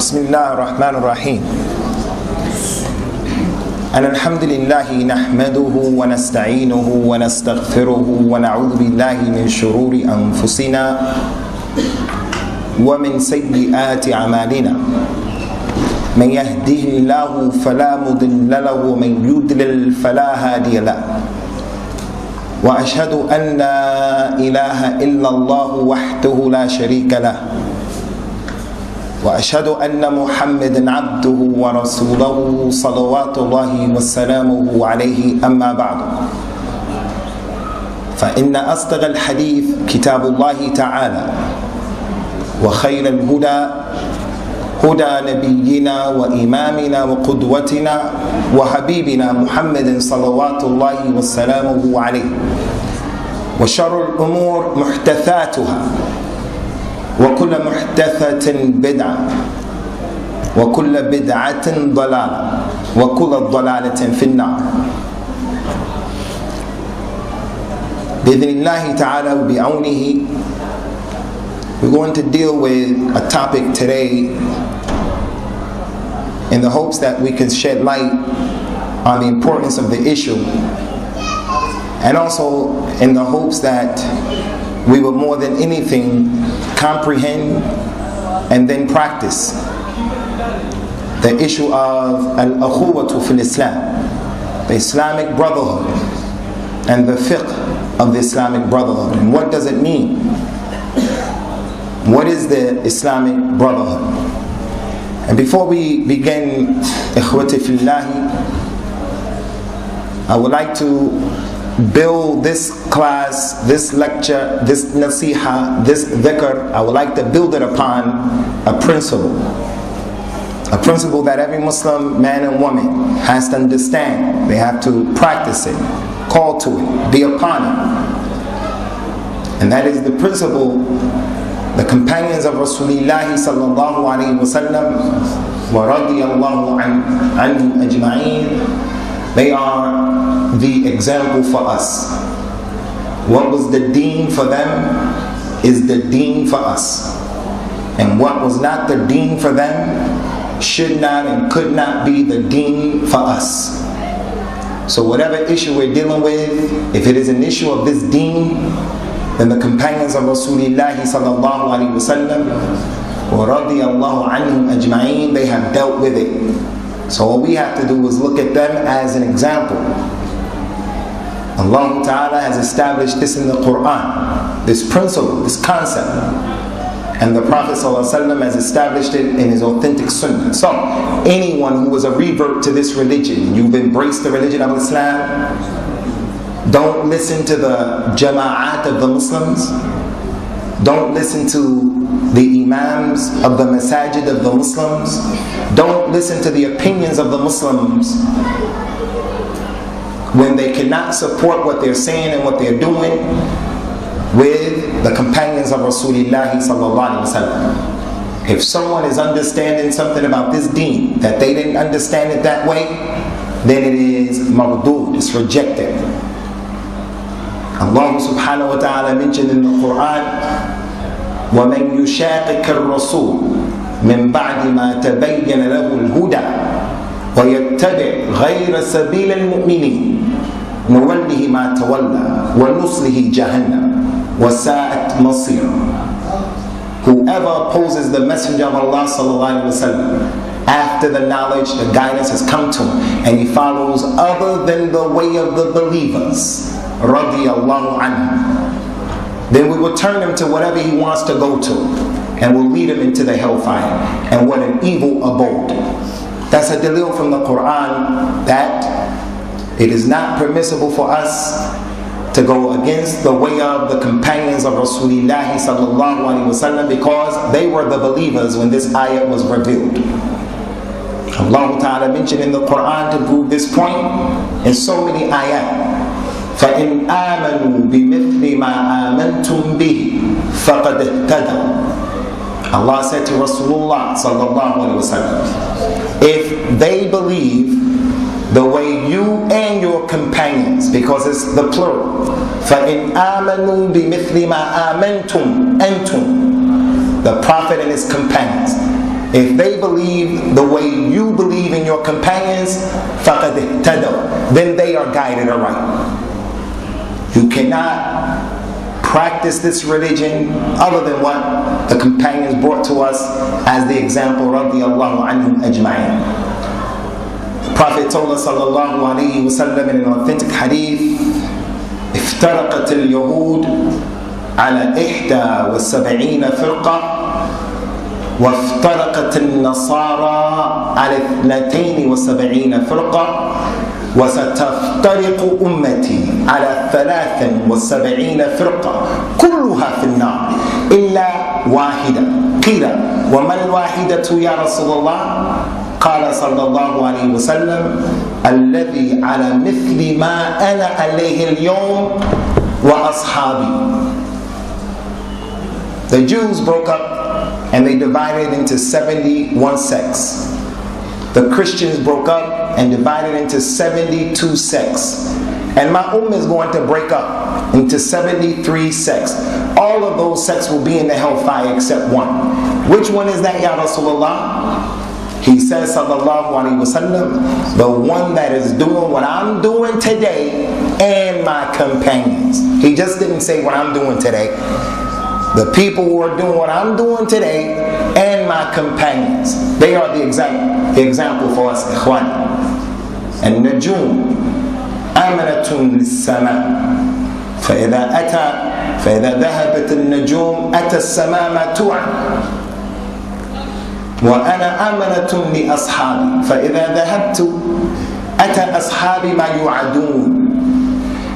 بسم الله الرحمن الرحيم الحمد لله نحمده ونستعينه ونستغفره ونعوذ بالله من شرور أنفسنا ومن سيئات أعمالنا من يهده الله فلا مضل له ومن يضلل فلا هادي له وأشهد أن لا إله إلا الله وحده لا شريك له وأشهد أن محمدًا عبده ورسوله صلوات الله وسلامه عليه أما بعد فإن أصدق الحديث كتاب الله تعالى وخير الهدى هدى نبينا وإمامنا وقدوتنا وحبيبنا محمد صلوات الله وسلامه عليه وشر الأمور محدثاتها وكل محدثة بدعة وكل بدعة ضلالة وكل ضلالة في النار. بإذن الله تعالى وبعونه, we're going to deal with a topic today in the hopes that we can shed light on the importance of the issue, and also in the hopes that we will more than anything comprehend and then practice the issue of al-akhuwatu fil Islam, the Islamic brotherhood, and the fiqh of the Islamic brotherhood. And what does it mean? What is the Islamic brotherhood? And before we begin, ikhwati fillahi, I would like to build this class, this lecture, this nasiha, this dhikr. I would like to build it upon a principle that every Muslim man and woman has to understand. They have to practice it, call to it, be upon it. And that is the principle the companions of Rasulullah sallallahu alaihi wasallam wa radiyallahu anhum ajma'in, they are the example for us. What was the deen for them is the deen for us, and what was not the deen for them should not and could not be the deen for us. So whatever issue we're dealing with, if it is an issue of this deen, then the companions of Rasulullah sallallahu alaihi wasallam wa radiyallahu anhum ajma'in, they have dealt with it. So all we have to do is look at them as an example. Allah Ta'ala has established this in the Quran, this principle, this concept, and the Prophet ﷺ has established it in his authentic sunnah. So anyone who was a revert to this religion, you've embraced the religion of Islam, don't listen to the jama'at of the Muslims, don't listen to the imams of the masajid of the Muslims, don't listen to the opinions of the Muslims when they cannot support what they're saying and what they're doing with the companions of Rasulullah sallallahu alaihi wasallam. If someone is understanding something about this deen that they didn't understand it that way, then it is mardud, it's rejected. Allah subhanahu wa ta'ala mentioned in the Quran, وَمَنْ يُشَاقِقَ الرَّسُولِ مِنْ بَعْدِ مَا تَبَيَّنَ لَهُ الْهُدَى وَيَتَّبِعْ غَيْرَ سَبِيلِ الْمُؤْمِنِينَ نُوَلِّهِ مَا تَوَلَّى وَنُصْلِهِ جَهَنَّمَ وَسَاءَتْ مَصِيرًا. Whoever opposes the Messenger of Allah sallallahu alaihi wasallam after the knowledge, the guidance has come to him, and he follows other than the way of the believers, radiyallahu anhu, then we will turn him to whatever he wants to go to, and will lead him into the hellfire. And what an evil abode. That's a dalil from the Quran that it is not permissible for us to go against the way of the companions of Rasulullah sallallahu alaihi wasallam, because they were the believers when this ayat was revealed. Allah Ta'ala mentioned in the Quran to prove this point in so many ayat. فَإِنْ آمَنُوا بِمِثْلِ مَا آمَنْتُمْ بِهِ فَقَدْ اهْتَدَوْا. Allah said to Rasulullah sallallahu alaihi wasallam, if they believe the way you and your companions, because it's the plural, فَإِنْ آمَنُوا بِمِثْلِ مَا آمَنْتُمْ أَنْتُمْ, the Prophet and his companions, If they believe the way you believe in your companions, فَقَدْ اهْتَدَوْا, then they are guided aright. You cannot practice this religion other than what the companions brought to us as the example, radiyallahu anhum ajma'in. The Prophet told us sallallahu alayhi wa sallam in an authentic hadith, افترقت اليهود على 71 فرقة وافترقت النصارى على 72 فرقة وستفترق أمتي على 73 فرقة كلها في النار إلا واحدة. قيل وما الواحدة يا رسول الله؟ قال صلى الله عليه وسلم الذي على مثل ما أنا عليه اليوم وأصحابي. The Jews broke up and they divided into 71 sects. The Christians broke up and divided into 72 sects. And my ummah is going to break up into 73 sects. All of those sects will be in the hellfire except one. Which one is that, Ya Rasulullah? He says, sallallahu alayhi wa sallam, the one that is doing what I'm doing today and my companions. He just didn't say what I'm doing today. The people who are doing what I'm doing today and my companions. They are the example for us, ikhwan. And Najum, amanatun lis-sama. فإذا ذهبت النجوم أتى السماء ما توعد. وأنا أمنة لأصحابي فإذا ذهبت أتى أصحابي ما يوعدون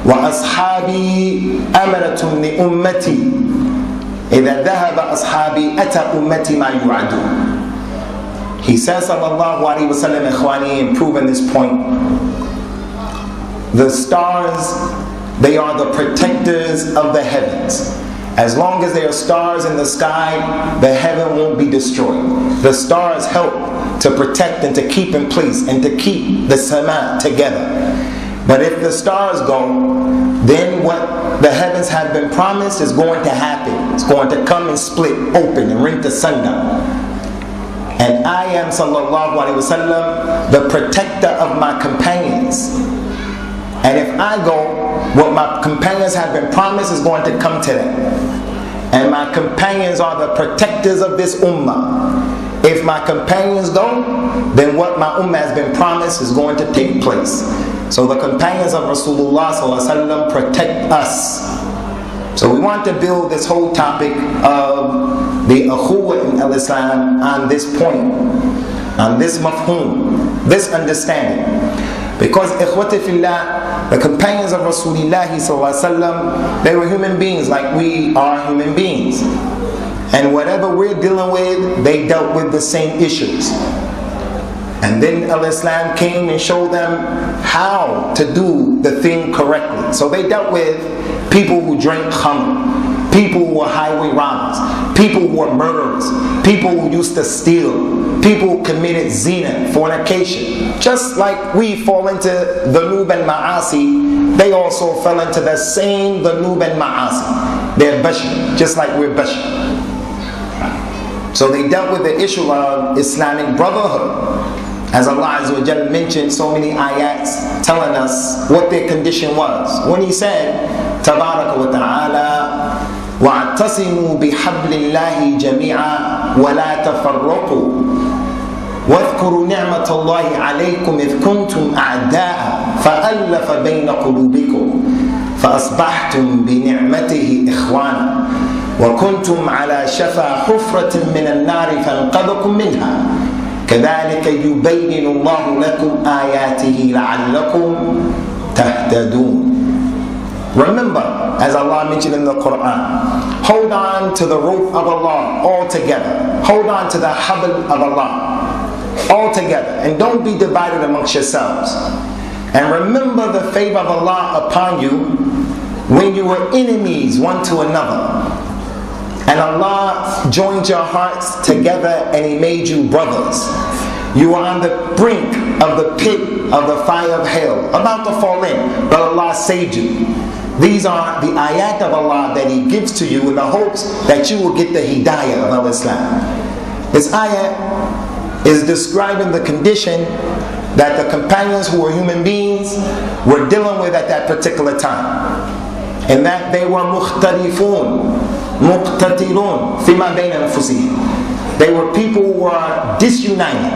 وأصحابي أمنة لأمتي إذا ذهب أصحابي أتى أمتي ما يوعدون. He says sallallahu alayhi wa sallam, ikhwani, in proving this point, the stars, they are the protectors of the heavens. As long as there are stars in the sky, the heaven won't be destroyed. The stars help to protect and to keep in place and to keep the sama together. But if the stars go, then what the heavens have been promised is going to happen. It's going to come and split open and rent the sun down. And I am, sallallahu alayhi wa sallam, the protector of my companions. And if I go, what my companions have been promised is going to come to them. And my companions are the protectors of this ummah. If my companions go, then what my ummah has been promised is going to take place. So the companions of Rasulullah sallallahu alaihi wasallam protect us. So we want to build this whole topic of the akhuwah in al-Islam on this point, on this mafhum, this understanding. Because ikhwati fillah, the companions of Rasulullah sallallahu alaihi wasallam, they were human beings like we are human beings. And whatever we're dealing with, they dealt with the same issues. And then al-Islam came and showed them how to do the thing correctly. So they dealt with people who drank khamr, people who were highway robbers, people who were murderers, people who used to steal, people who committed zina, fornication. Just like we fall into dhunub and ma'asi, they also fell into the same dhunub and ma'asi. They're bashar, just like we're bashar. So they dealt with the issue of Islamic brotherhood. As Allah Azza wa Jalla mentioned so many ayats telling us what their condition was. When He said, Tabaraka wa ta'ala, وَاعْتَصِمُوا بِحَبْلِ اللَّهِ جَمِيعًا وَلَا تَفَرَّقُوا وَاذْكُرُوا نِعْمَةَ اللَّهِ عَلَيْكُمْ إِذْ كُنْتُمْ أَعْدَاءً فَأَلَّفَ بَيْنَ قُلُوبِكُمْ فَأَصْبَحْتُمْ بِنِعْمَتِهِ إِخْوَانًا وَكُنْتُمْ عَلَى شَفَا حُفْرَةٍ مِّنَ النَّارِ فَانْقَذَكُمْ مِنْهَا كَذَلِكَ يُبَيِّنُ اللَّهُ لَكُمْ آيَاتِهِ لَعَلَّكُمْ تَهْتَدُونَ. Remember, as Allah mentioned in the Quran, hold on to the rope of Allah all together. Hold on to the habl of Allah all together. And don't be divided amongst yourselves. And remember the favor of Allah upon you when you were enemies one to another. And Allah joined your hearts together and He made you brothers. You were on the brink of the pit of the fire of hell, about to fall in, but Allah saved you. These are the ayat of Allah that He gives to you in the hopes that you will get the hidayah of al-Islam. This ayat is describing the condition that the companions, who were human beings, were dealing with at that particular time. And that they were mukhtalifun, muqtatilun, fima bayna anfusihim. They were people who were disunited.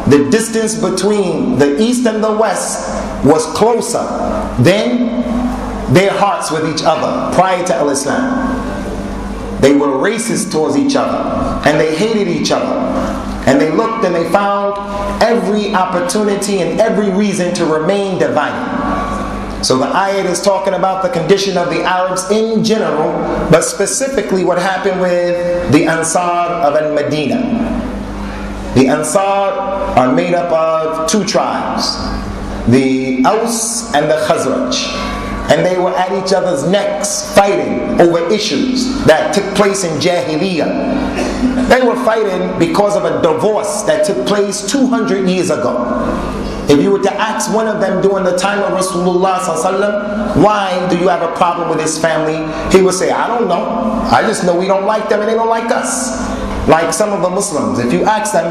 The distance between the east and the west was closer than their hearts with each other prior to Islam. They were racist towards each other, and they hated each other. And they looked and they found every opportunity and every reason to remain divided. So the ayat is talking about the condition of the Arabs in general, but specifically what happened with the Ansar of Al-Madinah. The Ansar are made up of two tribes, the Aus and the Khazraj. And they were at each other's necks fighting over issues that took place in Jahiliyyah. They were fighting because of a divorce that took place 200 years ago. If you were to ask one of them during the time of Rasulullah ﷺ, why do you have a problem with his family? He would say, I don't know. I just know we don't like them and they don't like us. Like some of the Muslims, if you ask them,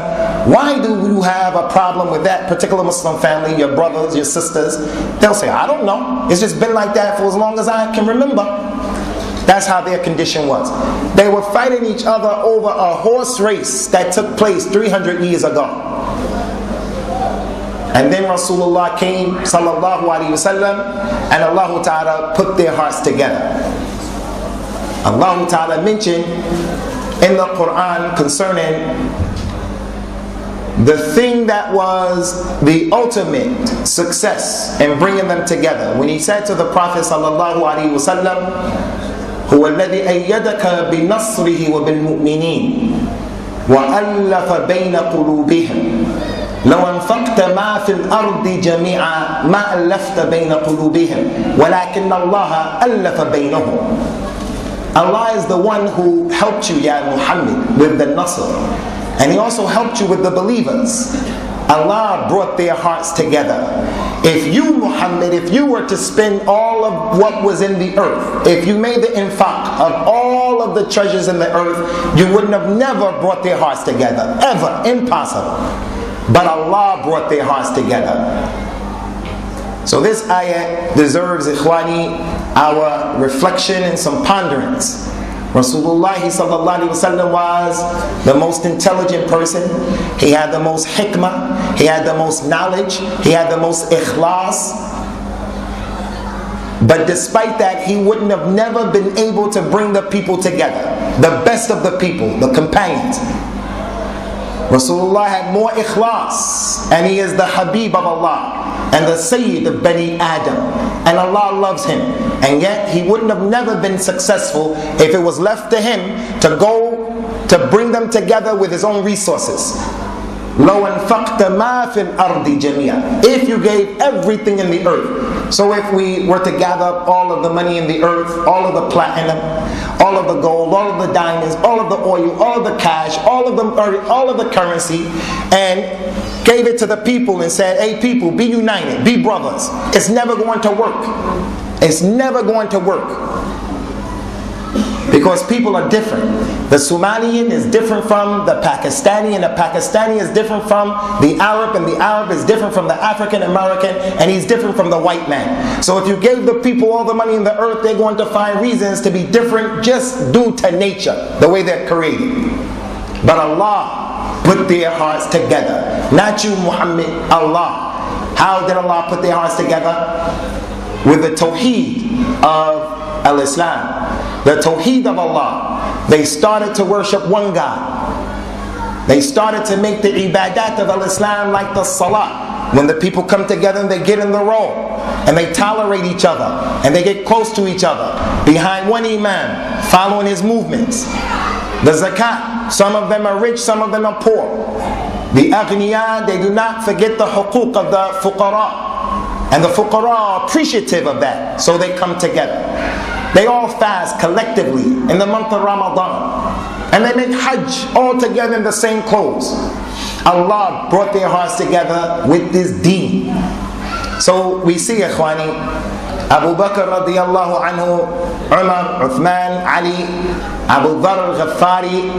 why do you have a problem with that particular Muslim family, your brothers, your sisters? They'll say, I don't know. It's just been like that for as long as I can remember. That's how their condition was. They were fighting each other over a horse race that took place 300 years ago. And then Rasulullah came, sallallahu alaihi wasallam, and Allah Ta'ala put their hearts together. Allah Ta'ala mentioned in the Quran concerning the thing that was the ultimate success in bringing them together. When he said to the Prophet sallallahu alaihi wasallam, هو الذي أيدك بنصره وبالمؤمنين وألف بين قلوبهم لو أنفقت ما في الأرض جميعا ما ألفت بين قلوبهم ولكن الله ألف بينهم. Allah is the one who helped you, Ya Muhammad, with the Nasr. And He also helped you with the believers. Allah brought their hearts together. If you, Muhammad, if you were to spend all of what was in the earth, if you made the infaq of all of the treasures in the earth, you wouldn't have never brought their hearts together. Ever. Impossible. But Allah brought their hearts together. So this ayah deserves, ikhwani, our reflection and some ponderance. Rasulullah sallallahu alaihi wasallam was the most intelligent person. He had the most hikmah. He had the most knowledge. He had the most ikhlas. But despite that, he wouldn't have never been able to bring the people together. The best of the people, the companions. Rasulullah had more ikhlas, and he is the Habib of Allah and the Sayyid of Bani Adam, and Allah loves him. And yet he wouldn't have never been successful if it was left to him to go to bring them together with his own resources. لو أنفقت ما في الأرض جميعا. If you gave everything in the earth. So if we were to gather up all of the money in the earth, all of the platinum, all of the gold, all of the diamonds, all of the oil, all of the cash, all of the currency, and gave it to the people and said, hey people, be united, be brothers. It's never going to work. It's never going to work. Because people are different. The Somalian is different from the Pakistani, and the Pakistani is different from the Arab, and the Arab is different from the African American, and he's different from the white man. So if you gave the people all the money in the earth, they're going to find reasons to be different just due to nature, the way they're created. But Allah put their hearts together. Not you, Muhammad, Allah. How did Allah put their hearts together? With the Tawheed of Al-Islam. The Tawheed of Allah. They started to worship one God. They started to make the ibadat of Al-Islam like the salah. When the people come together and they get in the row, and they tolerate each other, and they get close to each other, behind one imam, following his movements. The zakat, some of them are rich, some of them are poor. The aghniya, they do not forget the huquq of the fuqara. And the fuqara are appreciative of that, so they come together. They all fast collectively in the month of Ramadan. And they make hajj all together in the same clothes. Allah brought their hearts together with this deen. So we see, ikhwani, Abu Bakr radiyallahu anhu, Umar, Uthman, Ali, Abu Dharr al-Ghaffari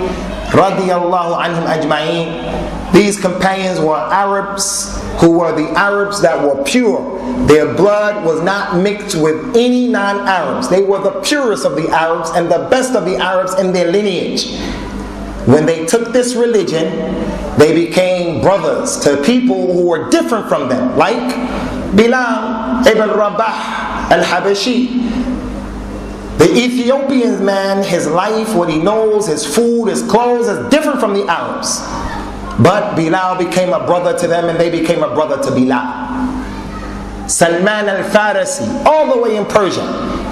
radiyallahu anhum ajma'een. These companions were Arabs who were the Arabs that were pure. Their blood was not mixed with any non-Arabs. They were the purest of the Arabs and the best of the Arabs in their lineage. When they took this religion, they became brothers to people who were different from them, like Bilal ibn Rabah al-Habashi. The Ethiopian man, his life, what he knows, his food, his clothes is different from the Arabs. But Bilal became a brother to them and they became a brother to Bilal. Salman al-Farisi, all the way in Persia,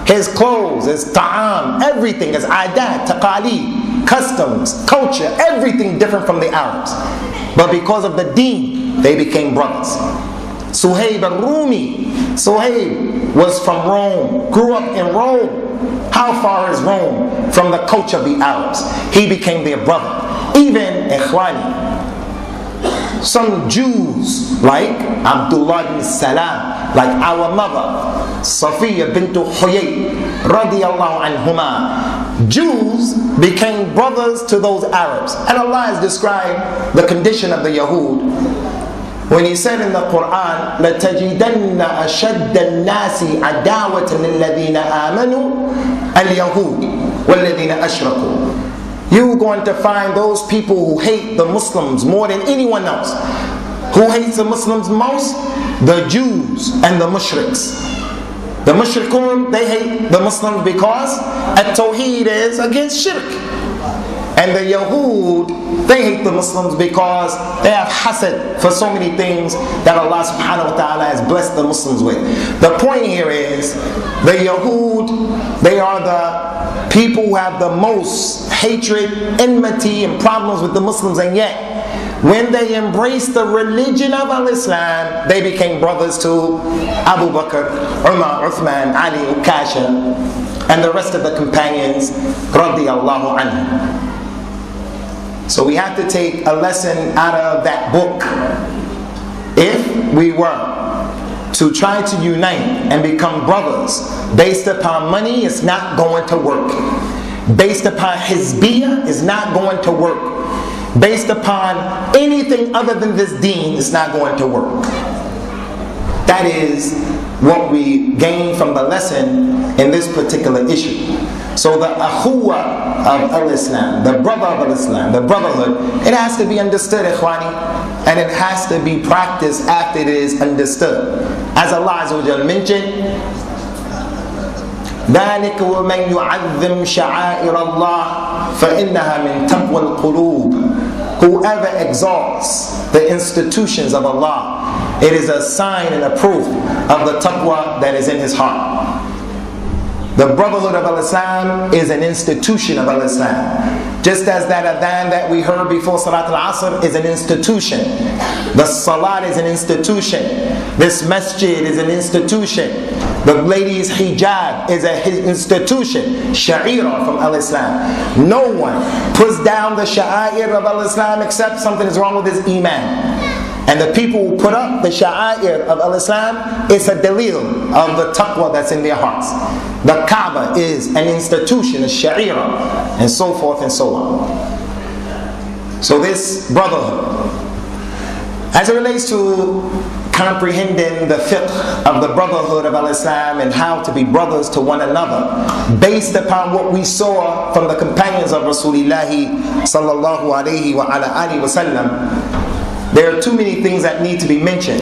his clothes, his ta'am, everything, his adat, taqaleed, customs, culture, everything different from the Arabs. But because of the deen, they became brothers. Suhaib al-Rumi, Suhaib was from Rome, grew up in Rome. How far is Rome from the culture of the Arabs? He became their brother. Even Ikhwani, some Jews like Abdullah ibn Salam, like our mother Safiya bint Huyay radiyallahu anhuma, Jews became brothers to those Arabs. And Allah has described the condition of the Yahud when He said in the Quran, لَتَجِدَنَّ أَشَدَّ النَّاسِ عَدَاوَةً لِلَّذِينَ آمَنُوا الْيَهُودِ وَالَّذِينَ أَشْرَكُوا. You're going to find those people who hate the Muslims more than anyone else. Who hates the Muslims most? The Jews and the Mushriks. The Mushrikun, they hate the Muslims because at-Tawheed is against shirk. And the Yahud, they hate the Muslims because they have hasad for so many things that Allah subhanahu wa ta'ala has blessed the Muslims with. The point here is, the Yahud, they are the people who have the most hatred, enmity, and problems with the Muslims, and yet, when they embraced the religion of Al-Islam, they became brothers to Abu Bakr, Umar, Uthman, Ali, Ukasha, and the rest of the companions, radiyallahu anhum. So we have to take a lesson out of that book. If we were to try to unite and become brothers based upon money, it's not going to work. Based upon hizbiyah, it's not going to work. Based upon anything other than this deen, it's not going to work. That is what we gain from the lesson in this particular issue. So the akhuwah of al-Islam, the brother of al-Islam, the brotherhood, it has to be understood, ikhwani, and it has to be practiced after it is understood. As Allah Azza wa Jalla mentioned, ذَلِكَ وَمَنْ يُعَظِّمْ شَعَائِرَ اللَّهِ فَإِنَّهَا مِنْ تَقْوَى الْقُلُوبِ. Whoever exalts the institutions of Allah, it is a sign and a proof of the taqwa that is in his heart. The Brotherhood of Al-Islam is an institution of Al-Islam. Just as that adhan that we heard before Salat al-Asr is an institution. The Salat is an institution. This masjid is an institution. The ladies' hijab is an institution. Sha'ira from Al-Islam. No one puts down the sha'air of Al-Islam except something is wrong with his iman. And the people who put up the sha'air of Al-Islam, it's a dalil of the taqwa that's in their hearts. The Kaaba is an institution, a sha'ira, and so forth and so on. So this brotherhood, as it relates to comprehending the fiqh of the Brotherhood of Al-Islam and how to be brothers to one another, based upon what we saw from the companions of Rasulullah sallallahu alayhi wa ala alihi wa sallam, there are too many things that need to be mentioned.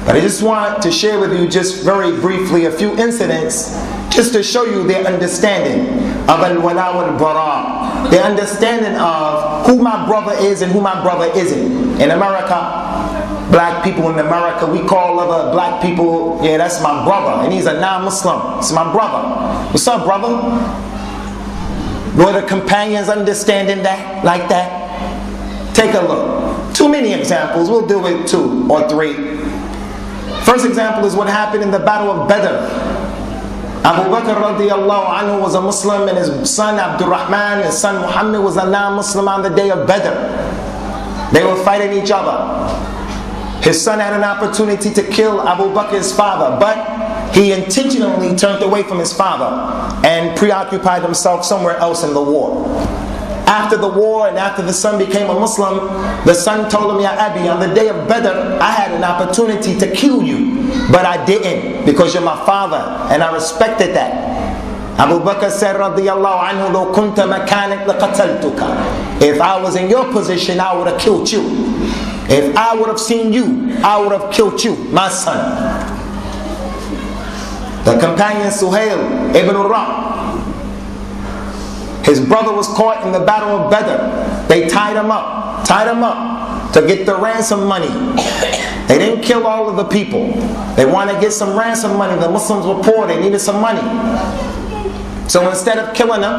But I just want to share with you just very briefly a few incidents just to show you their understanding of al-wala wal-bara, their understanding of who my brother is and who my brother isn't. In America, black people in America, we call other black people, yeah, that's my brother, and he's a non-Muslim, it's my brother. What's up, brother? Were the companions understanding that, like that? Take a look. Too many examples, we'll deal with 2 or 3. First example is what happened in the Battle of Badr. Abu Bakr radiyallahu anhu was a Muslim, and his son Abdurrahman, his son Muhammad was a non-Muslim on the day of Badr. They were fighting each other. His son had an opportunity to kill Abu Bakr's father, but he intentionally turned away from his father and preoccupied himself somewhere else in the war. After the war and after the son became a Muslim, the son told him, Ya Abi, on the day of Badr, I had an opportunity to kill you, but I didn't because you're my father and I respected that. Abu Bakr said, radiyallahu anhu, "Lo kunta makanik laqataltuka." If I was in your position, I would have killed you. If I would have seen you, I would have killed you, my son. The companion Suhail ibn Ra, his brother was caught in the battle of Badr. They tied him up to get the ransom money. They didn't kill all of the people. They wanted to get some ransom money. The Muslims were poor, they needed some money. So instead of killing them,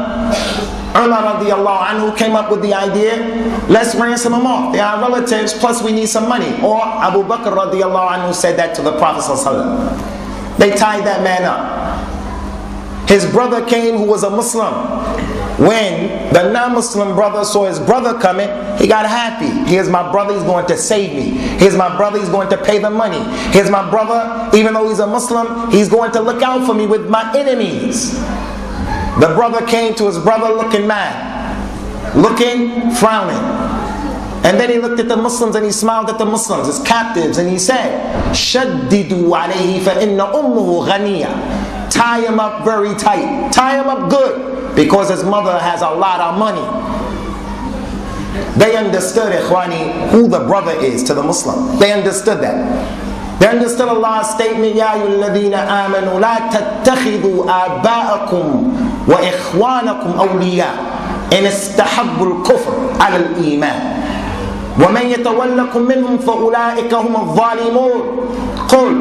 Umar radiallahu anhu came up with the idea, let's ransom them off. They are relatives, plus we need some money. Or Abu Bakr radiallahu anhu said that to the Prophet sallallahu alaihi wasallam. They tied that man up. His brother came who was a Muslim. When the non-Muslim brother saw his brother coming, he got happy. Here's my brother, he's going to save me. Here's my brother, he's going to pay the money. Here's my brother, even though he's a Muslim, he's going to look out for me with my enemies. The brother came to his brother looking mad, looking frowning. And then he looked at the Muslims and he smiled at the Muslims, his captives, and he said, "Shaddidu alayhi fa inna ummuhu ghaniya." Tie him up very tight. Tie him up good, because his mother has a lot of money. They understood, ikhwani, who the brother is to the Muslim. They understood that. They understood Allah's statement, Ya ayyuhalladhina amanu la tattakhidhu aba'akum wa ikhwanakum awliya in istahabbu al-kufr ala al-iman. وَمَنْ يَتَوَلَّكُمْ مِنْهُمْ فَأُولَٰئِكَ هُمُ الظَّالِمُونَ قُلْ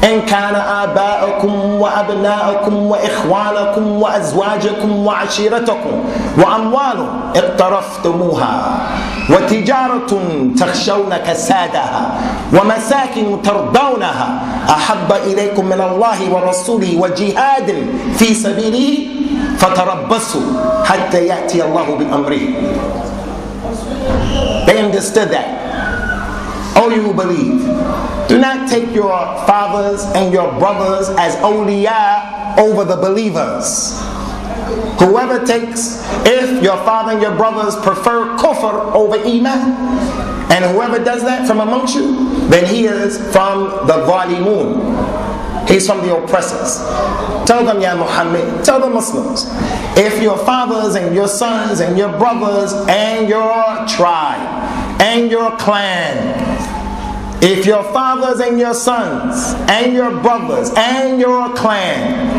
إن كان آباؤكم وأبناؤكم وإخوانكم وأزواجكم وعشيرتكم وأموال اقترفتموها وتجارة تخشون كسادها ومساكن ترضونها أحب إليكم من الله ورسوله وجهاد في سبيله فتربصوا حتى يأتي الله بأمره. They understood that. Oh, you who believe, do not take your fathers and your brothers as awliya over the believers. Whoever takes, if your father and your brothers prefer kufr over iman, and whoever does that from amongst you, then he is from the zalimun. He's from the oppressors. Tell them, Ya Muhammad, tell the Muslims, if your fathers and your sons and your brothers and your tribe and your clan, if your fathers and your sons and your brothers and your clan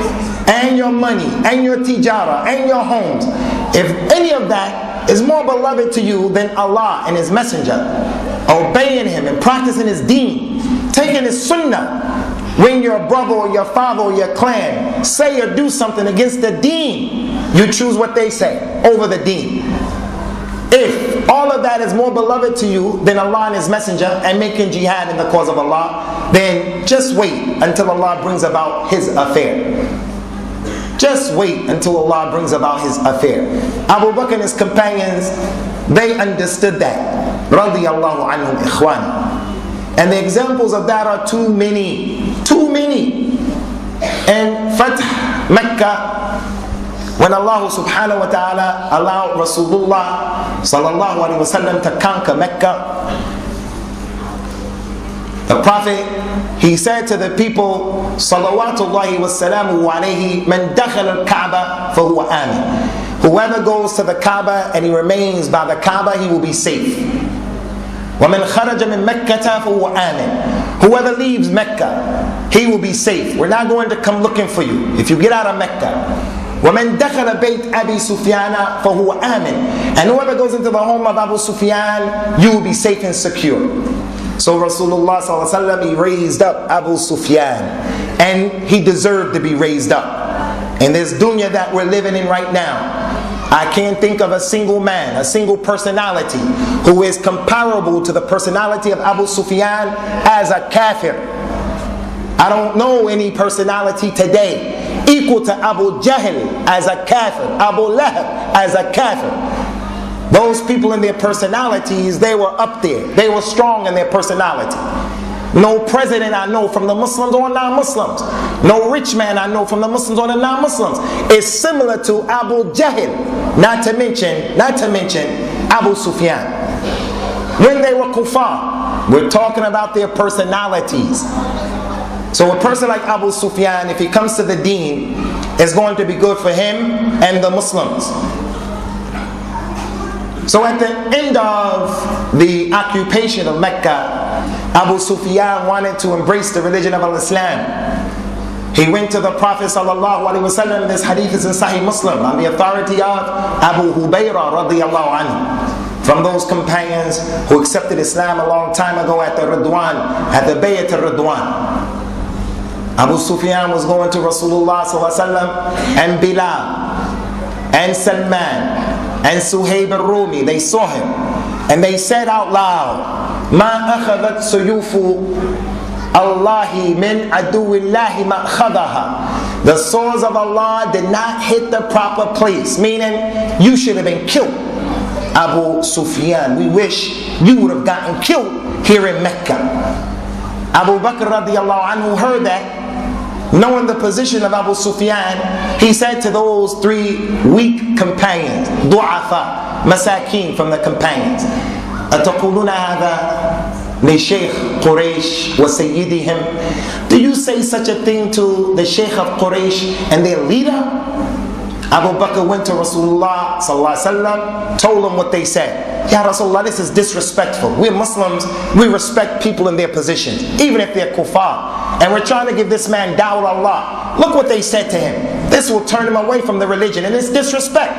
and your money and your tijara and your homes, if any of that is more beloved to you than Allah and His Messenger, obeying Him and practicing His deen, taking His sunnah, when your brother or your father or your clan say or do something against the deen, you choose what they say over the deen. If all of that is more beloved to you than Allah and His Messenger and making jihad in the cause of Allah, then just wait until Allah brings about His affair. Just wait until Allah brings about His affair. Abu Bakr and his companions, they understood that. Radiyallahu anhum ikhwan. And the examples of that are too many. Too many. And Fath Mecca, when Allah subhanahu wa ta'ala allowed Rasulullah sallallahu alaihi wasallam to conquer Mecca, the Prophet, he said to the people, salawatullahi wassalamu alayhi, man dakhal al-Kaaba fahuwa amin. Whoever goes to the Kaaba and he remains by the Kaaba, he will be safe. وَمَنْ خَرَجَ مِنْ مَكَّةَ فَهُوَ آمِنٌ. Whoever leaves Mecca, he will be safe. We're not going to come looking for you if you get out of Mecca. وَمَنْ دَخَلَ بَيْتَ أَبِي سُفْيَانَ فَهُوَ آمِنٌ. And whoever goes into the home of Abu Sufyan, you will be safe and secure. So Rasulullah sallallahu alaihi wasallam, he raised up Abu Sufyan, and he deserved to be raised up. In this dunya that we're living in right now, I can't think of a single man, a single personality who is comparable to the personality of Abu Sufyan as a kafir. I don't know any personality today equal to Abu Jahl as a kafir, Abu Lahab as a kafir. Those people in their personalities, they were up there. They were strong in their personality. No president I know from the Muslims or non-Muslims. No rich man I know from the Muslims or the non-Muslims. It's similar to Abu Jahl, not to mention Abu Sufyan. When they were kuffar, we're talking about their personalities. So a person like Abu Sufyan, if he comes to the deen, it's going to be good for him and the Muslims. So at the end of the occupation of Mecca, Abu Sufyan wanted to embrace the religion of Islam. He went to the Prophet ﷺ. This hadith is in Sahih Muslim on the authority of Abu Hurairah radiyallahu anhu, from those companions who accepted Islam a long time ago at the Ridwan, at the Bayat al-Ridwan. Abu Sufyan was going to Rasulullah ﷺ and Bilal and Salman and Suhaib al-Rumi. They saw him and they said out loud, "Ma akhadat suyufu Allahi min aduwillahi ma akhadaha." The swords of Allah did not hit the proper place, meaning you should have been killed. Abu Sufyan, we wish you would have gotten killed here in Mecca. Abu Bakr radiallahu anhu heard that. Knowing the position of Abu Sufyan, he said to those three weak companions, du'afa, masakin from the companions, أَتَقُولُونَ هَذَا لِشَيْخ قُرَيْشِ وَسَيِّدِهِمْ? Do you say such a thing to the Shaykh of Quraysh and their leader? Abu Bakr went to Rasulullah ﷺ, told him what they said. Ya Rasulullah, this is disrespectful. We're Muslims, we respect people in their positions, even if they're kuffar. And we're trying to give this man da'wah Allah. Look what they said to him. This will turn him away from the religion, and it's disrespect.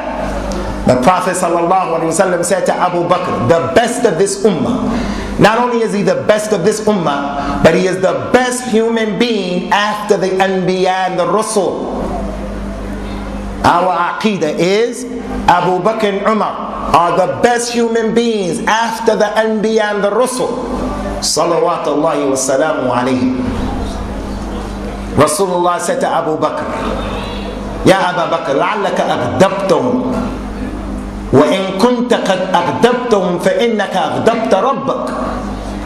The Prophet ﷺ said to Abu Bakr, the best of this ummah. Not only is he the best of this ummah, but he is the best human being after the Anbiya and the Rasul. Our aqidah is Abu Bakr and Umar are the best human beings after the Anbiya and the Rasul. Salawatullahi wa salamu alayhi. Rasulullah said to Abu Bakr, Ya Abu Bakr, لعلك أغضبتهم وإن كنت قد أغضبتهم فإنك أغضبت ربك.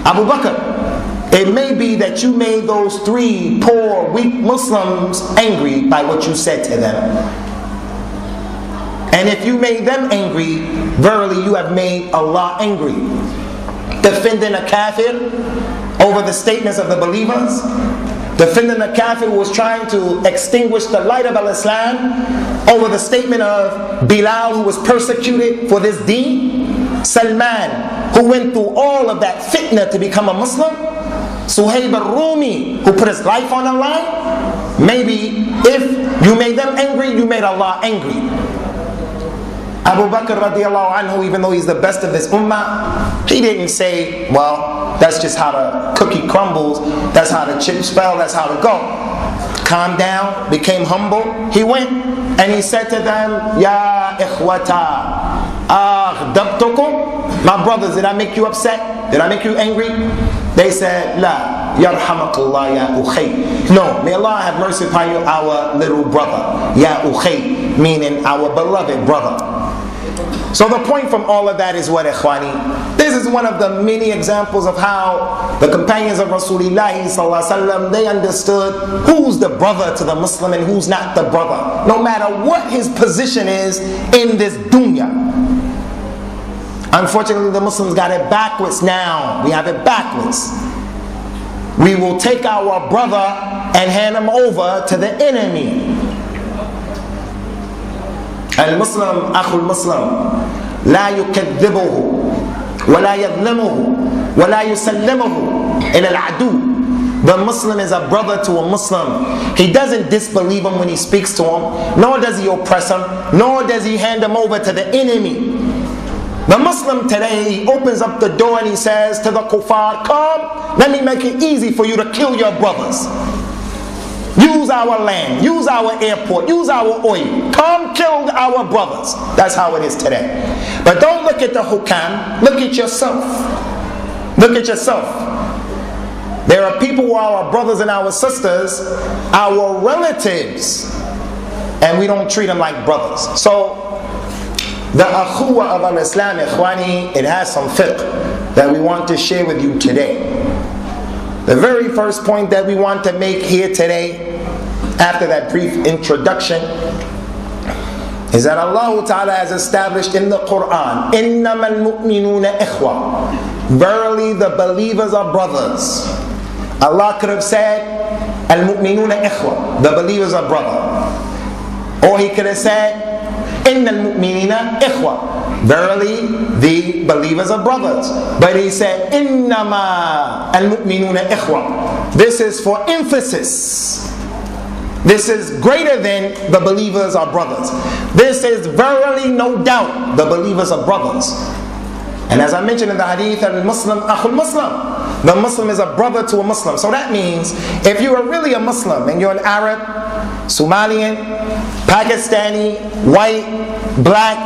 Abu Bakr, it may be that you made those three poor, weak Muslims angry by what you said to them. And if you made them angry, verily you have made Allah angry. Defending a kafir over the statements of the believers, defending a kafir who was trying to extinguish the light of Al-Islam over the statement of Bilal who was persecuted for this deen, Salman who went through all of that fitna to become a Muslim, Suhaib al-Rumi who put his life on the line. Maybe if you made them angry, you made Allah angry. Abu Bakr radiallahu anhu, even though he's the best of this ummah, he didn't say, well, that's just how the cookie crumbles, that's how the chips fell, that's how it go. Calmed down, became humble. He went and he said to them, Ya ikhwata, aghdabtukum? My brothers, did I make you upset? Did I make you angry? They said, La, yarhamakallah ya ukhay. No, may Allah have mercy upon you, our little brother. Ya ukhay, meaning our beloved brother. So the point from all of that is what, ikhwani? This is one of the many examples of how the companions of Rasulullah ﷺ, they understood who's the brother to the Muslim and who's not the brother, no matter what his position is in this dunya. Unfortunately, the Muslims got it backwards now. We have it backwards. We will take our brother and hand him over to the enemy. المسلم أخو المسلم لا يكذبه ولا يظلمه ولا يسلمه إلى العدو. The Muslim is a brother to a Muslim. He doesn't disbelieve him when he speaks to him, nor does he oppress him, nor does he hand him over to the enemy. The Muslim today, he opens up the door and he says to the kuffar, come, let me make it easy for you to kill your brothers. Use our land, use our airport, use our oil. Come kill our brothers. That's how it is today. But don't look at the hukam, look at yourself. Look at yourself. There are people who are our brothers and our sisters, our relatives, and we don't treat them like brothers. So, the akhuwa of al-Islam, ikhwani, it has some fiqh that we want to share with you today. The very first point that we want to make here today, after that brief introduction, is that Allah Ta'ala has established in the Quran, إِنَّمَا الْمُؤْمِنُونَ إِخْوَةً, verily the believers are brothers. Allah could have said, Al-mu'minuna ikhwa, the believers are brother. Or He could have said, Inna al-mu'minina ikhwa, verily the believers are brothers. But He said, Innama al-mu'minuna ikhwa. This is for emphasis. This is greater than the believers are brothers. This is verily, no doubt, the believers are brothers. And as I mentioned in the hadith, al-Muslim akhul Muslim, the Muslim is a brother to a Muslim. So that means if you are really a Muslim and you're an Arab, Somalian, Pakistani, white, black,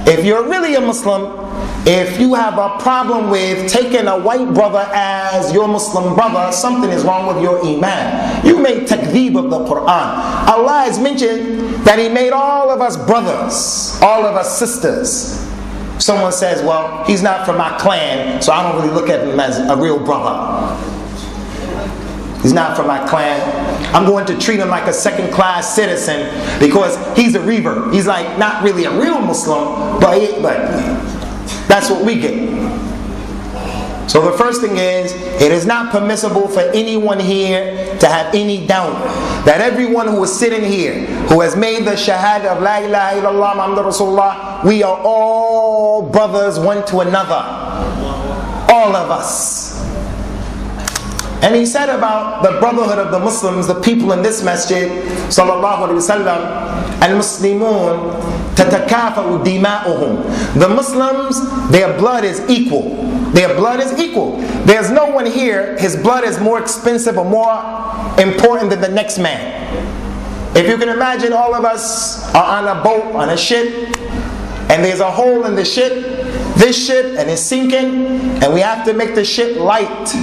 if you're really a Muslim, if you have a problem with taking a white brother as your Muslim brother, something is wrong with your iman. You made takdeeb of the Quran. Allah has mentioned that He made all of us brothers, all of us sisters. Someone says, well, he's not from my clan, so I don't really look at him as a real brother. He's not from my clan. I'm going to treat him like a second-class citizen because he's a reaver. He's like not really a real Muslim, but that's what we get. So the first thing is, it is not permissible for anyone here to have any doubt that everyone who is sitting here, who has made the shahada of La ilaha illallah Muhammadur Rasulullah, we are all brothers one to another. All of us. And he said about the brotherhood of the Muslims, the people in this masjid, sallallahu alaihi wasallam, al-Muslimun tatakafa'u dima'uhum. The Muslims, their blood is equal. Their blood is equal. There's no one here, his blood is more expensive or more important than the next man. If you can imagine, all of us are on a boat, on a ship, and there's a hole in the ship, this ship, and it's sinking, and we have to make the ship light.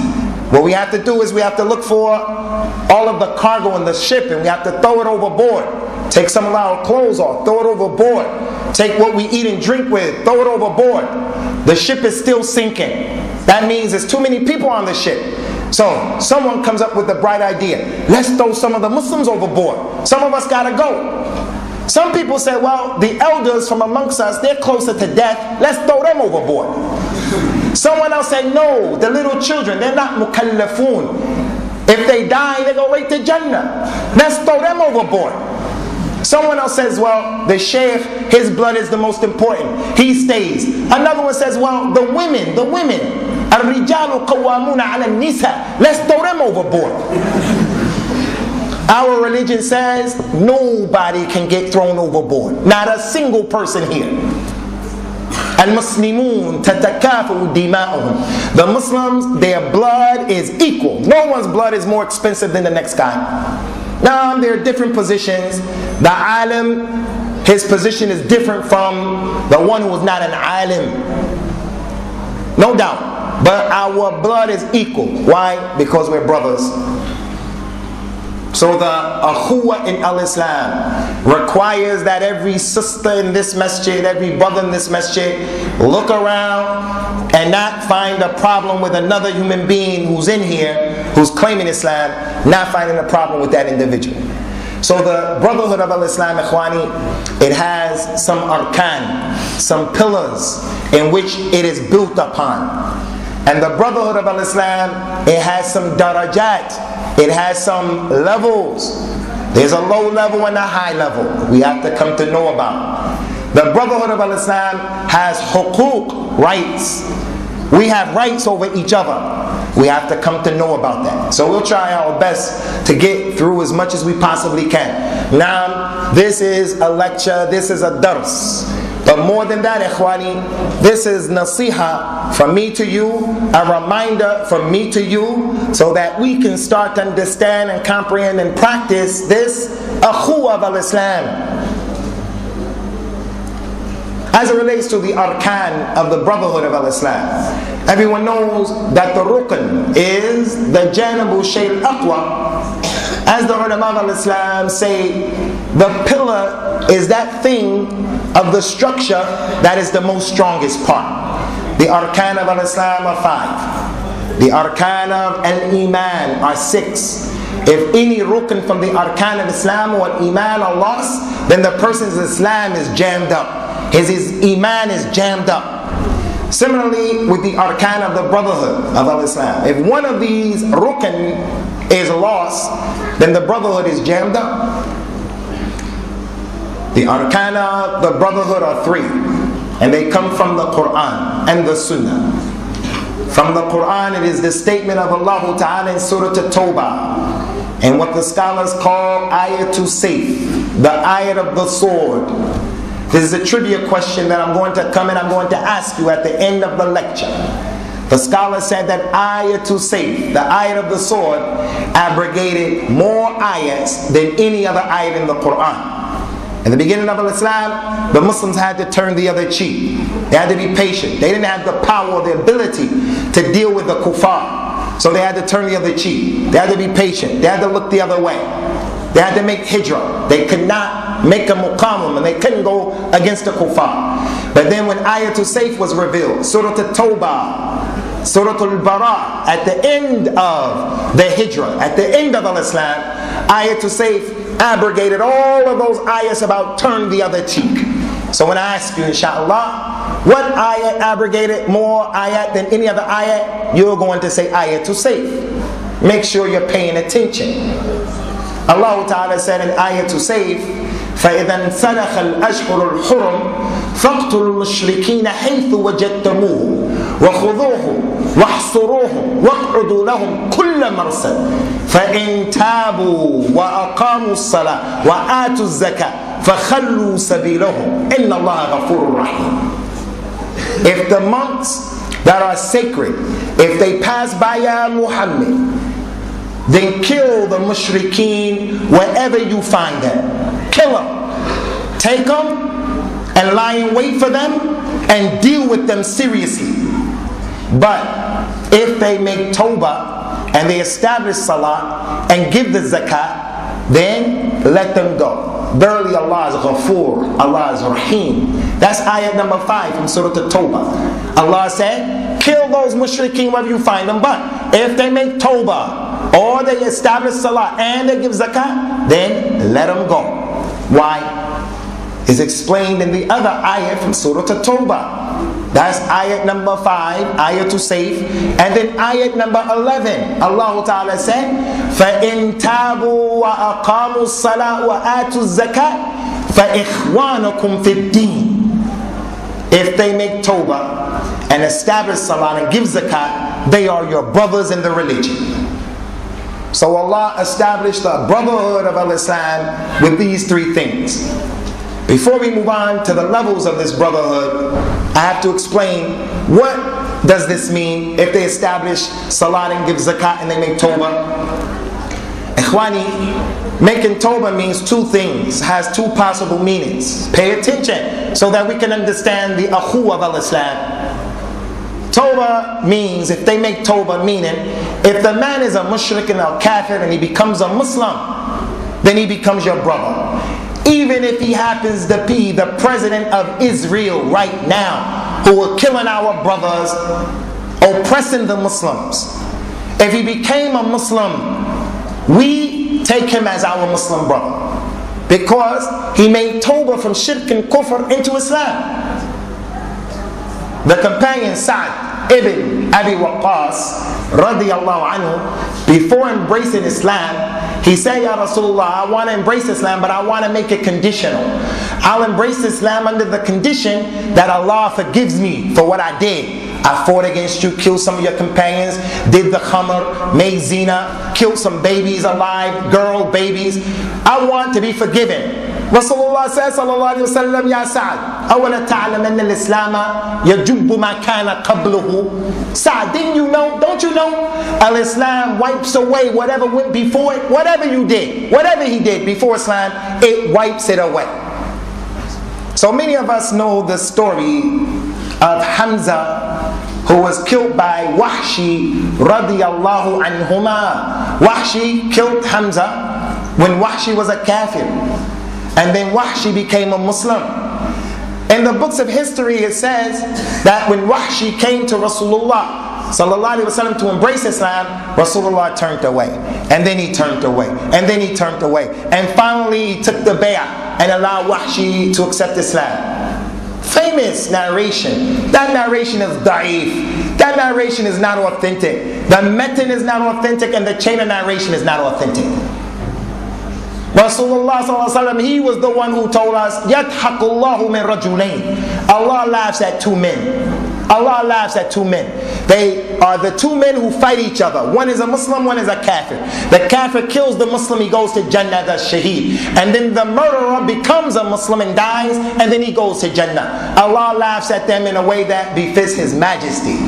What we have to do is we have to look for all of the cargo in the ship, and we have to throw it overboard. Take some of our clothes off, throw it overboard. Take what we eat and drink with, throw it overboard. The ship is still sinking. That means there's too many people on the ship. So someone comes up with the bright idea. Let's throw some of the Muslims overboard. Some of us gotta go. Some people say, well, the elders from amongst us, they're closer to death. Let's throw them overboard. Someone else said, no, the little children, they're not mukallafun. If they die, they go right to Jannah. Let's throw them overboard. Someone else says, well, the sheikh, his blood is the most important. He stays. Another one says, well, the women. Ar-rijalu qawwamuna 'ala an-nisa. Let's throw them overboard. Our religion says nobody can get thrown overboard. Not a single person here. Al-Muslimun tatakafa'u dima'uhum. The Muslims, their blood is equal. No one's blood is more expensive than the next guy. Now, there are different positions. The alim, his position is different from the one who is not an alim. No doubt. But our blood is equal. Why? Because we're brothers. So the akhuwa in al-Islam requires that every sister in this masjid, every brother in this masjid, look around and not find a problem with another human being who's in here, who's claiming Islam, not finding a problem with that individual. So the brotherhood of al-Islam, ikhwani, it has some arkan, some pillars in which it is built upon. And the brotherhood of al-Islam, it has some darajat, it has some levels. There's a low level and a high level we have to come to know about. The brotherhood of al-Islam has huquq, rights. We have rights over each other. We have to come to know about that. So we'll try our best to get through as much as we possibly can. Now, this is a lecture, this is a dars. But more than that, ikhwani, this is nasiha from me to you, a reminder from me to you, so that we can start to understand and comprehend and practice this akhuwa of al-Islam. As it relates to the arkan of the brotherhood of al-Islam, everyone knows that the rukn is the janabu shayl aqwa. As the ulama of al-Islam say, the pillar is that thing of the structure that is the most strongest part. The arkan of al-Islam are 5. The arkan of al-iman are 6. If any rukn from the arkan of Islam or iman are lost, then the person's Islam is jammed up. His iman is jammed up. Similarly, with the arkan of the brotherhood of Islam, if one of these rukn is lost, then the brotherhood is jammed up. The arkan of the brotherhood are 3, and they come from the Quran and the Sunnah. From the Quran, it is the statement of Allah Ta'ala in Surah At-Tawbah, and what the scholars call ayatul sayf, the ayat of the sword. This is a trivia question that I'm going to ask you at the end of the lecture. The scholar said that ayatul sayf, the ayat of the sword, abrogated more ayats than any other ayat in the Quran. In the beginning of Islam, the Muslims had to turn the other cheek. They had to be patient. They didn't have the power or the ability to deal with the kuffar. So they had to turn the other cheek. They had to be patient. They had to look the other way. They had to make hijrah. They could not make a muqamam, and they couldn't go against the kuffar. But then when ayatul sayf was revealed, Surah At-Tawbah, Surah Al-Bara, at the end of the hijrah, at the end of Islam, ayatul sayf abrogated all of those ayahs about turn the other cheek. So when I ask you, inshallah, what ayat abrogated more ayat than any other ayat, you're going to say ayatul sayf. Make sure you're paying attention. Allah Ta'ala said in ayatul sayf, فَإِذَا انْسَلَخَ الْأَشْهُرُ الْحُرُمْ فَاقْتُلُوا الْمُشْرِكِينَ حَيْثُ وَجَدتَّمُوهُمْ وَخُذُوهُمْ وَاحْصُرُوهُمْ وَاقْعُدُوا لَهُمْ كُلَّ مَرْصَدٍ فَإِنْ تَابُوا وَأَقَامُوا الصَّلَاةَ وَآتُوا الزَّكَاةَ فَخَلُّوا سَبِيلَهُمْ إِنَّ اللَّهَ غَفُورٌ رَحِيمٌ. If the months that are sacred, if they pass by Ya Muhammad, then kill the mushrikeen wherever you find them. Kill them. Take them and lie in wait for them and deal with them seriously. But if they make tawbah and they establish salah and give the zakat, then let them go. Verily Allah is Ghafoor, Allah is Rahim. That's ayat number 5 from Surah At-Tawbah. Allah said, kill those mushrikeen wherever you find them, but if they make tawbah or they establish salah and they give zakat, then let them go. Why? It's explained in the other ayat from Surah At-Tawbah. That's ayat number 5, ayatul sayf. And then ayat number 11, Allah Ta'ala said, فَإِن تَابُوا وَأَقَامُوا الصَّلَاةَ وَآتُوا الزَّكَاةَ فَإِخْوَانُكُمْ فِي الدِّينِ. If they make tawbah and establish salah and give zakat, they are your brothers in the religion. So Allah established the brotherhood of Islam with these 3 things. Before we move on to the levels of this brotherhood, I have to explain what does this mean if they establish salat and give zakat and they make tawbah. Ikhwani, making tawbah means 2 things, has 2 possible meanings. Pay attention so that we can understand the akhuwah of Islam. Tawbah means, if they make tawbah, meaning if the man is a mushrik and a kafir and he becomes a Muslim, then he becomes your brother. Even if he happens to be the president of Israel right now, who are killing our brothers, oppressing the Muslims. If he became a Muslim, we take him as our Muslim brother, because he made tawbah from shirk and kufr into Islam. The companion Sa'd ibn Abi Waqqas radiyallahu anhu, before embracing Islam, he said, Ya Rasulullah, I want to embrace Islam, but I want to make it conditional. I'll embrace Islam under the condition that Allah forgives me for what I did. I fought against you, killed some of your companions, did the khamr, made zina, killed some babies alive, girl babies. I want to be forgiven. Rasulullah says, sallallahu alayhi wa sallam, Ya Sa'd, أَوَلَا تَعْلَمَ أَنَّ الْإِسْلَامَ يَجُبُّ مَا كَانَ قَبْلُهُ. Sa'd, didn't you know, don't you know, Al-Islam wipes away whatever went before it, whatever you did, whatever he did before Islam, it wipes it away. So many of us know the story of Hamza, who was killed by Wahshi radiyallahu anhuma. Wahshi killed Hamza when Wahshi was a kafir, and then Wahshi became a Muslim. In the books of history it says that when Wahshi came to Rasulullah sallallahu alaihi wasallam to embrace Islam, Rasulullah turned away. And then he turned away. And then he turned away. And finally he took the bay'ah and allowed Wahshi to accept Islam. Famous narration. That narration is da'if. That narration is not authentic. The matan is not authentic and the chain of narration is not authentic. Rasulullah sallallahu alaihi wasallam, he was the one who told us, يَضْحَكُ اللَّهُ مِنْ رَجُلَيْنِ. Allah laughs at two men. Allah laughs at two men. They are the two men who fight each other. One is a Muslim, one is a kafir. The kafir kills the Muslim, he goes to Jannah, the shaheed. And then the murderer becomes a Muslim and dies, and then he goes to Jannah. Allah laughs at them in a way that befits His Majesty.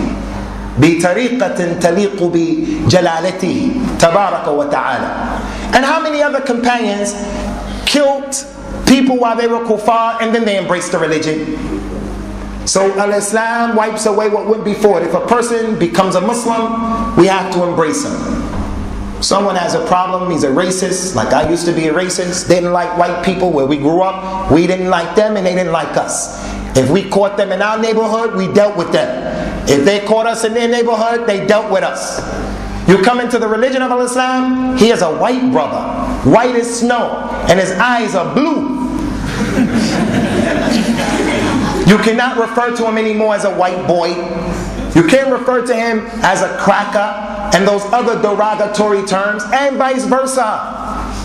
بِطَرِيقَةٍ تَلِيقُ بِجَلَالَتِهِ تَبَارَكَ وَتَعَالَى. And how many other companions killed people while they were kuffar and then they embraced the religion? So al-Islam wipes away what went before it. If a person becomes a Muslim, we have to embrace him. Someone has a problem, he's a racist, like I used to be a racist, didn't like white people where we grew up, we didn't like them and they didn't like us. If we caught them in our neighborhood, we dealt with them. If they caught us in their neighborhood, they dealt with us. You come into the religion of Islam, he is a white brother, white as snow, and his eyes are blue. You cannot refer to him anymore as a white boy. You can't refer to him as a cracker and those other derogatory terms, and vice versa.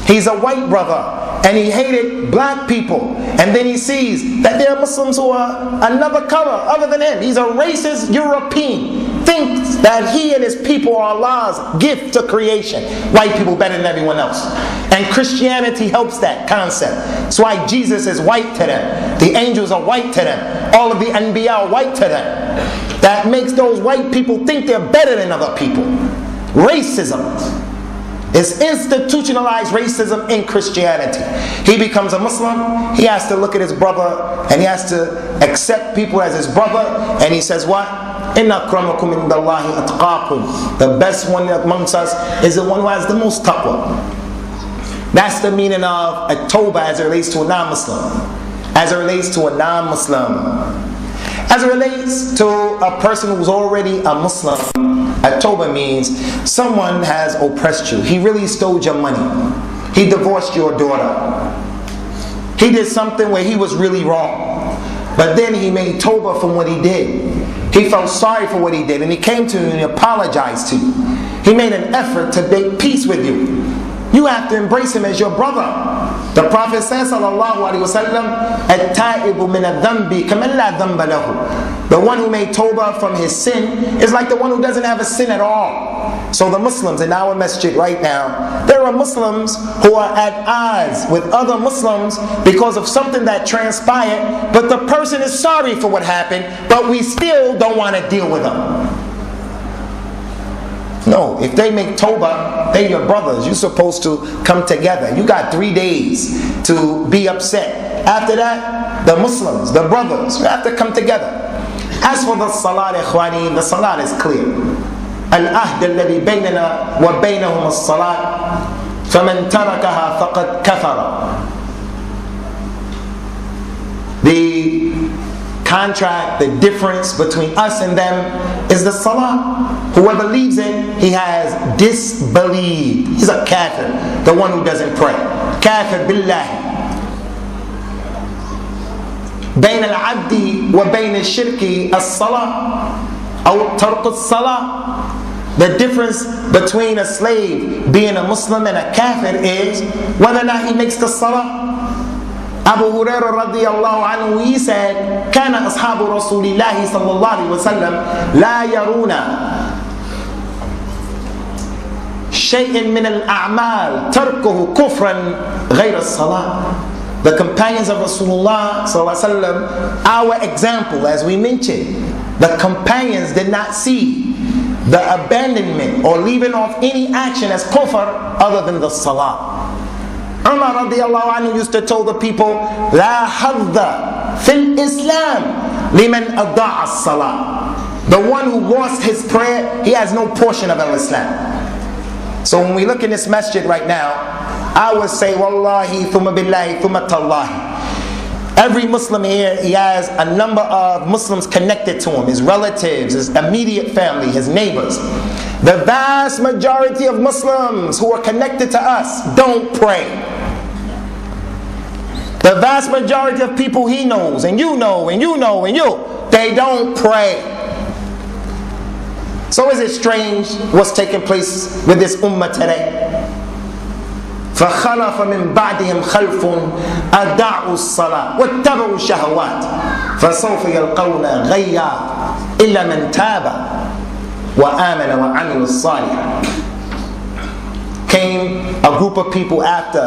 He's a white brother and he hated black people, and then he sees that there are Muslims who are another color other than him. He's a racist European, thinks that he and his people are Allah's gift to creation. White people better than everyone else. And Christianity helps that concept. That's why Jesus is white to them. The angels are white to them. All of the Anbiya are white to them. That makes those white people think they're better than other people. Racism. It's institutionalized racism in Christianity. He becomes a Muslim, he has to look at his brother and he has to accept people as his brother, and he says what? إِنَّ أَكْرَمَكُمْ عِنْدَ اللَّهِ أَتْقَاكُمْ. The best one amongst us is the one who has the most taqwa. That's the meaning of a tawbah as it relates to a non-Muslim. As it relates to a non-Muslim. As it relates to a person who's already a Muslim, a tawbah means someone has oppressed you. He really stole your money. He divorced your daughter. He did something where he was really wrong. But then he made tawbah from what he did. He felt sorry for what he did and he came to you and he apologized to you. He made an effort to make peace with you. You have to embrace him as your brother. The Prophet says, sallallahu alaihi wasallam, "At-ta'ibu min adh-dhanbi kaman la dhanba lahu." The one who made tawbah from his sin is like the one who doesn't have a sin at all. So the Muslims in our masjid right now, there are Muslims who are at odds with other Muslims because of something that transpired, but the person is sorry for what happened, but we still don't want to deal with them. No, if they make tawbah, they're your brothers. You're supposed to come together. You got 3 days to be upset. After that, the Muslims, the brothers, you have to come together. As for the salat, ikhwani, the salat is clear. Al-ahd alladhi baynana wa baynahum as-salat faman tarakaha faqad kafara. The contract, the difference between us and them is the salah. Whoever leaves it, he has disbelieved. He's a kafir, the one who doesn't pray. Kafir billahi. بين العبد وبين الشرك الصلاة أو ترك الصلاة. The difference between a slave being a Muslim and a kafir is whether or not he makes the salah. Abu Hurairah radiyallahu anhu, he said, كان أصحاب رسول الله صلى الله عليه وسلم لا يرون شيء من الأعمال تركه كفرا غير الصلاة. The companions of Rasulullah sallallahu alaihi wasallam, our example, as we mentioned, the companions did not see the abandonment or leaving off any action as kufr other than the salah. Umar radiyallahu anhu used to tell the people, لا حظ في الإسلام لمن أضاع الصلاة. The one who lost his prayer, he has no portion of Islam. So when we look in this masjid right now, I would say, Wallahi, thumma billahi, thumma tallahi. Every Muslim here, he has a number of Muslims connected to him, his relatives, his immediate family, his neighbors. The vast majority of Muslims who are connected to us don't pray. The vast majority of people he knows, and you know, and you know, and you, they don't pray. So is it strange what's taking place with this ummah today? فَخَلَفَ مِنْ بَعْدِهِمْ خَلْفٌ أَدَاعُوا الصَّلَاةَ وَاتَّبَعُوا الشَّهَوَاتِ فَسَوْفَ يَلْقَوْنَ غَيًّا إِلَّا مَنْ تَابَ وَآمَنَ وَعَمِلَ الصَّالِحَاتِ. Came a group of people after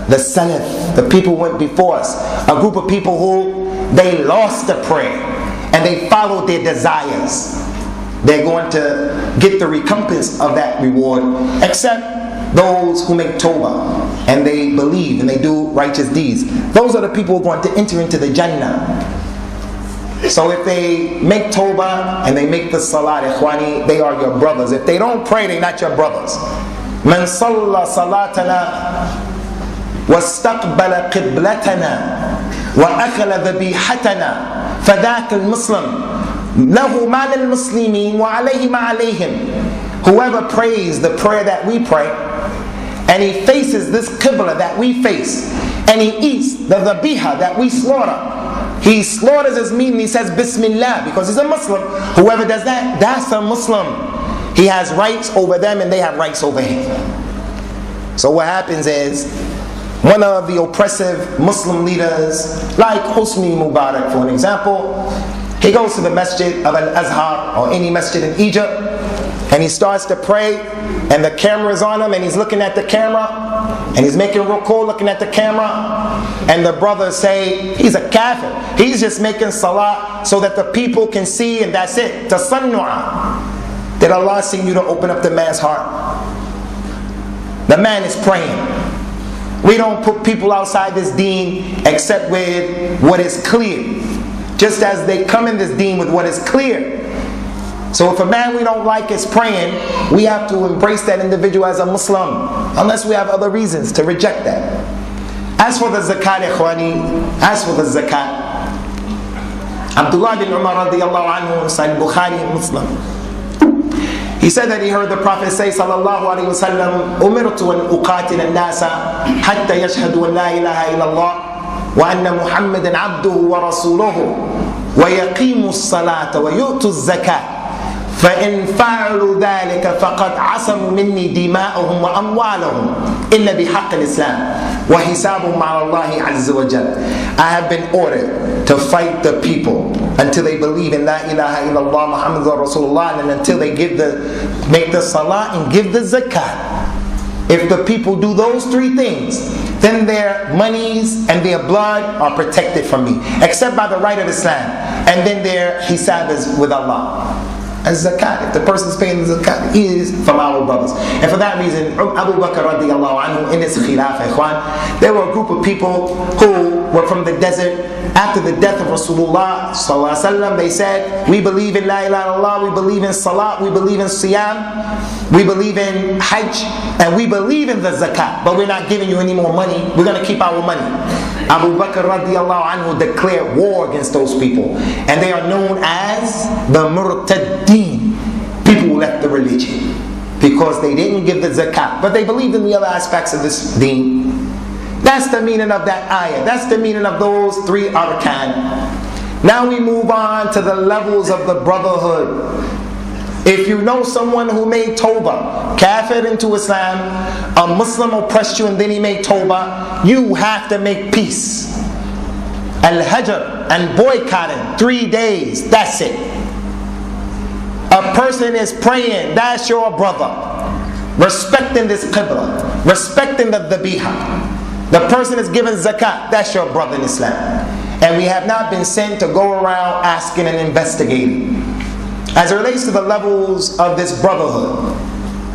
the Salaf, the people went before us, a group of people who they lost the prayer and they followed their desires. They're going to get the recompense of that reward, except those who make tawbah and they believe and they do righteous deeds. Those are the people who are going to enter into the Jannah. So if they make tawbah and they make the salat, ikhwani, they are your brothers. If they don't pray, they're not your brothers. من صلى صلاتنا واستقبل قبلتنا وأكل ذبيحتنا فذاك المسلم له ما للمسلمين وعليه ما عليهم. Whoever prays the prayer that we pray, and he faces this qibla that we face, and he eats the dhabiha that we slaughter, he slaughters his meat and he says Bismillah because he's a Muslim. Whoever does that, that's a Muslim. He has rights over them and they have rights over him. So what happens is, one of the oppressive Muslim leaders, like Hosni Mubarak for an example, he goes to the masjid of Al-Azhar or any masjid in Egypt, and he starts to pray, and the camera is on him, and he's looking at the camera, and he's making ruku looking at the camera, and the brothers say, he's a kafir. He's just making salah so that the people can see, and that's it. Tasannu'a. Did Allah send you to open up the man's heart? The man is praying. We don't put people outside this deen except with what is clear. Just as they come in this deen with what is clear. So if a man we don't like is praying, we have to embrace that individual as a Muslim, unless we have other reasons to reject that. As for the zakat, ikhwani, as for the zakat, Abdullah bin Umar radiallahu anhu, Sahih Bukhari and Muslim, he said that he heard the Prophet say, sallallahu alayhi wa sallam, umirtu an uqatil an-nasa hatta yashhadu an la ilaha illallah wa anna Muhammadan abduhu wa rasuluhu wa yaqimu as-salata wa yu'tu az-zakat فإن فعلوا ذلك فقد عصموا مني دماءهم وأموالهم إلا بحق الإسلام وحسابهم على الله عز وجل. I have been ordered to fight the people until they believe in La ilaha illallah Muhammadur Rasulullah, and until they make the salah and give the zakat. If the people do those three things, then their monies and their blood are protected from me, except by the right of Islam, and then their hisab is with Allah. As zakat, if the person is paying the zakat, he is from our brothers. And for that reason, Abu Bakr radiallahu anhu, in his khilafah, ikhwan, there were a group of people who were from the desert. After the death of Rasulullah sallallahu alaihi wasallam, they said, we believe in La ilaha illallah, we believe in salat, we believe in siyam, we believe in hajj, and we believe in the zakat, but we're not giving you any more money, we're going to keep our money. Abu Bakr radiallahu anhu declared war against those people, and they are known as the murtaddeen, people who left the religion because they didn't give the zakat, but they believed in the other aspects of this deen. That's the meaning of that ayah. That's the meaning of those three arkan. Now we move on to the levels of the brotherhood. If you know someone who made tawbah, kafir into Islam, a Muslim oppressed you and then he made tawbah, you have to make peace. Al-Hajr and boycotting, 3 days, that's it. A person is praying, that's your brother. Respecting this qibla, respecting the dhabiha. The person is giving zakat, that's your brother in Islam. And we have not been sent to go around asking and investigating. As it relates to the levels of this brotherhood,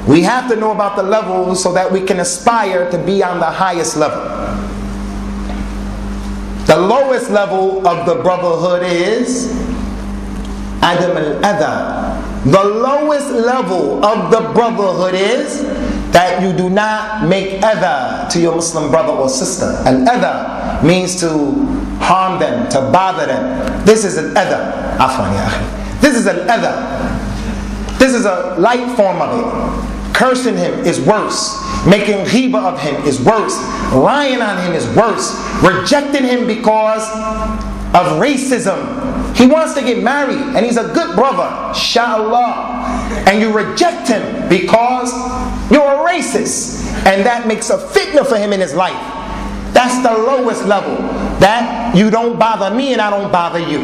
we have to know about the levels so that we can aspire to be on the highest level. The lowest level of the brotherhood is Adam al-Adha. The lowest level of the brotherhood is that you do not make adha to your Muslim brother or sister. Al-adha means to harm them, to bother them. This is an adha. Afwan ya akhi. This is an adha. This is a light form of it. Cursing him is worse. Making ghibah of him is worse. Lying on him is worse. Rejecting him because of racism. He wants to get married and he's a good brother, inshallah. And you reject him because you're a racist. And that makes a fitna for him in his life. That's the lowest level. That you don't bother me and I don't bother you.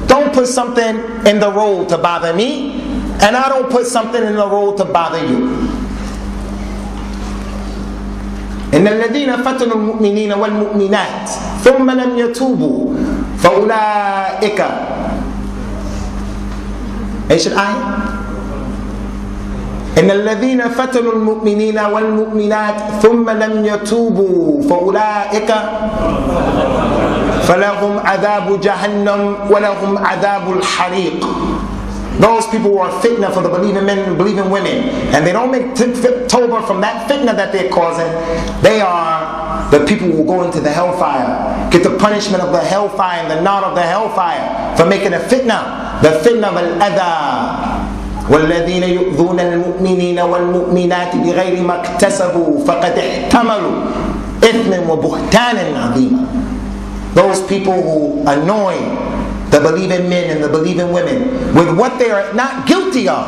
Don't put something in the road to bother me, and I don't put something in the road to bother you. إن الذين فتنوا المؤمنين والمؤمنات ثم لم يتوبوا فأولئك إيش الآية؟ إن الذين فتنوا المؤمنين والمؤمنات ثم لم يتوبوا فأولئك فلهم عذاب جهنم ولهم عذاب الحريق. Those people who are fitna for the believing men and believing women, and they don't make tawbah from that fitna that they're causing, they are the people who go into the hellfire, get the punishment of the hellfire and the knot of the hellfire for making a fitna. The fitna of al-adha. وَالَّذِينَ يُؤْذُونَ الْمُؤْمِنِينَ وَالْمُؤْمِنَاتِ بِغَيْرِ مَا اكْتَسَبُوا فَقَدِ احْتَمَلُوا إِثْمًا وَبُهْتَانًا عَظِيمًا. Those people who annoy the believing men and the believing women with what they are not guilty of,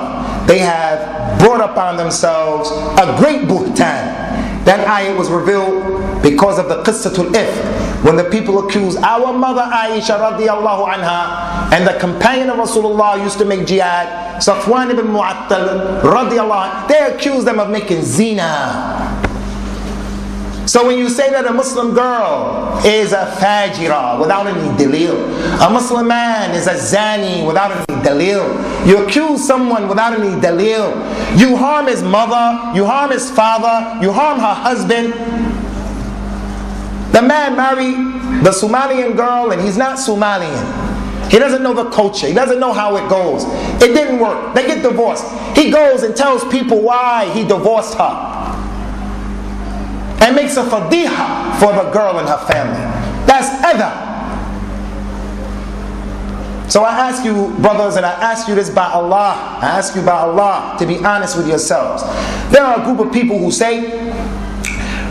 they have brought upon themselves a great buhtan. That ayat was revealed because of the qissatul ifk, when the people accused our mother Aisha radiallahu anha and the companion of Rasulullah used to make jihad, Safwan ibn Mu'attal radiallahu anhu, they accused them of making zina. So when you say that a Muslim girl is a fajira without any dalil, a Muslim man is a zani without any dalil, you accuse someone without any dalil, you harm his mother, you harm his father, you harm her husband. The man married the Somalian girl and he's not Somalian. He doesn't know the culture, he doesn't know how it goes. It didn't work, they get divorced. He goes and tells people why he divorced her, and makes a fadiha for the girl and her family. That's adha. So I ask you, brothers, and I ask you this by Allah, I ask you by Allah to be honest with yourselves. There are a group of people who say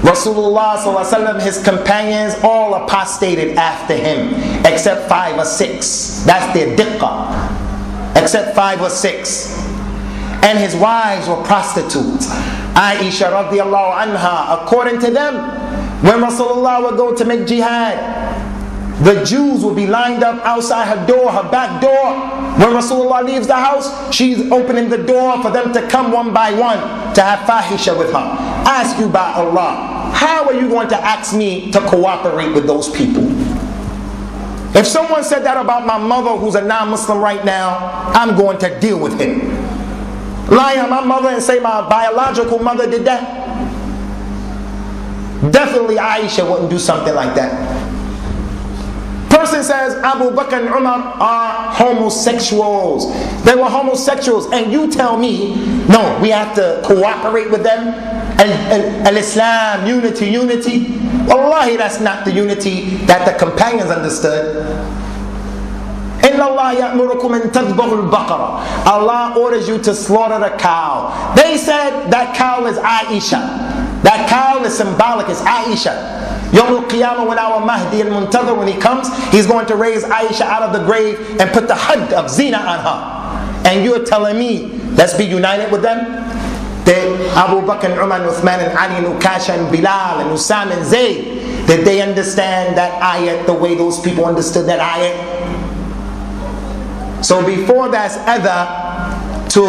Rasulullah sallallahu alaihi wasallam, his companions all apostated after him except 5 or 6. That's their diqqah. Except 5 or 6. And his wives were prostitutes. Aisha radiallahu anha, according to them, when Rasulullah would go to make jihad, the Jews would be lined up outside her door, her back door. When Rasulullah leaves the house, she's opening the door for them to come one by one to have fahisha with her. Ask you by Allah, how are you going to ask me to cooperate with those people? If someone said that about my mother who's a non-Muslim right now, I'm going to deal with him. Lie on my mother and say my biological mother did that? Definitely Aisha wouldn't do something like that. Person says Abu Bakr and Umar are homosexuals. They were homosexuals, and you tell me, no, we have to cooperate with them? Al-Islam, unity. Wallahi, that's not the unity that the companions understood. Allah orders you to slaughter the cow. They said that cow is Aisha. That cow is symbolic, it's Aisha. Yawm al-Qiyamah, when our Mahdi al-Muntadhir, when he comes, he's going to raise Aisha out of the grave and put the had of zina on her. And you're telling me, let's be united with them? Abu Bakr and Umar and Uthman and Ali and Ukasha and Bilal and Usamah and Zayd, did they understand that ayat the way those people understood that ayat? So before that's adha to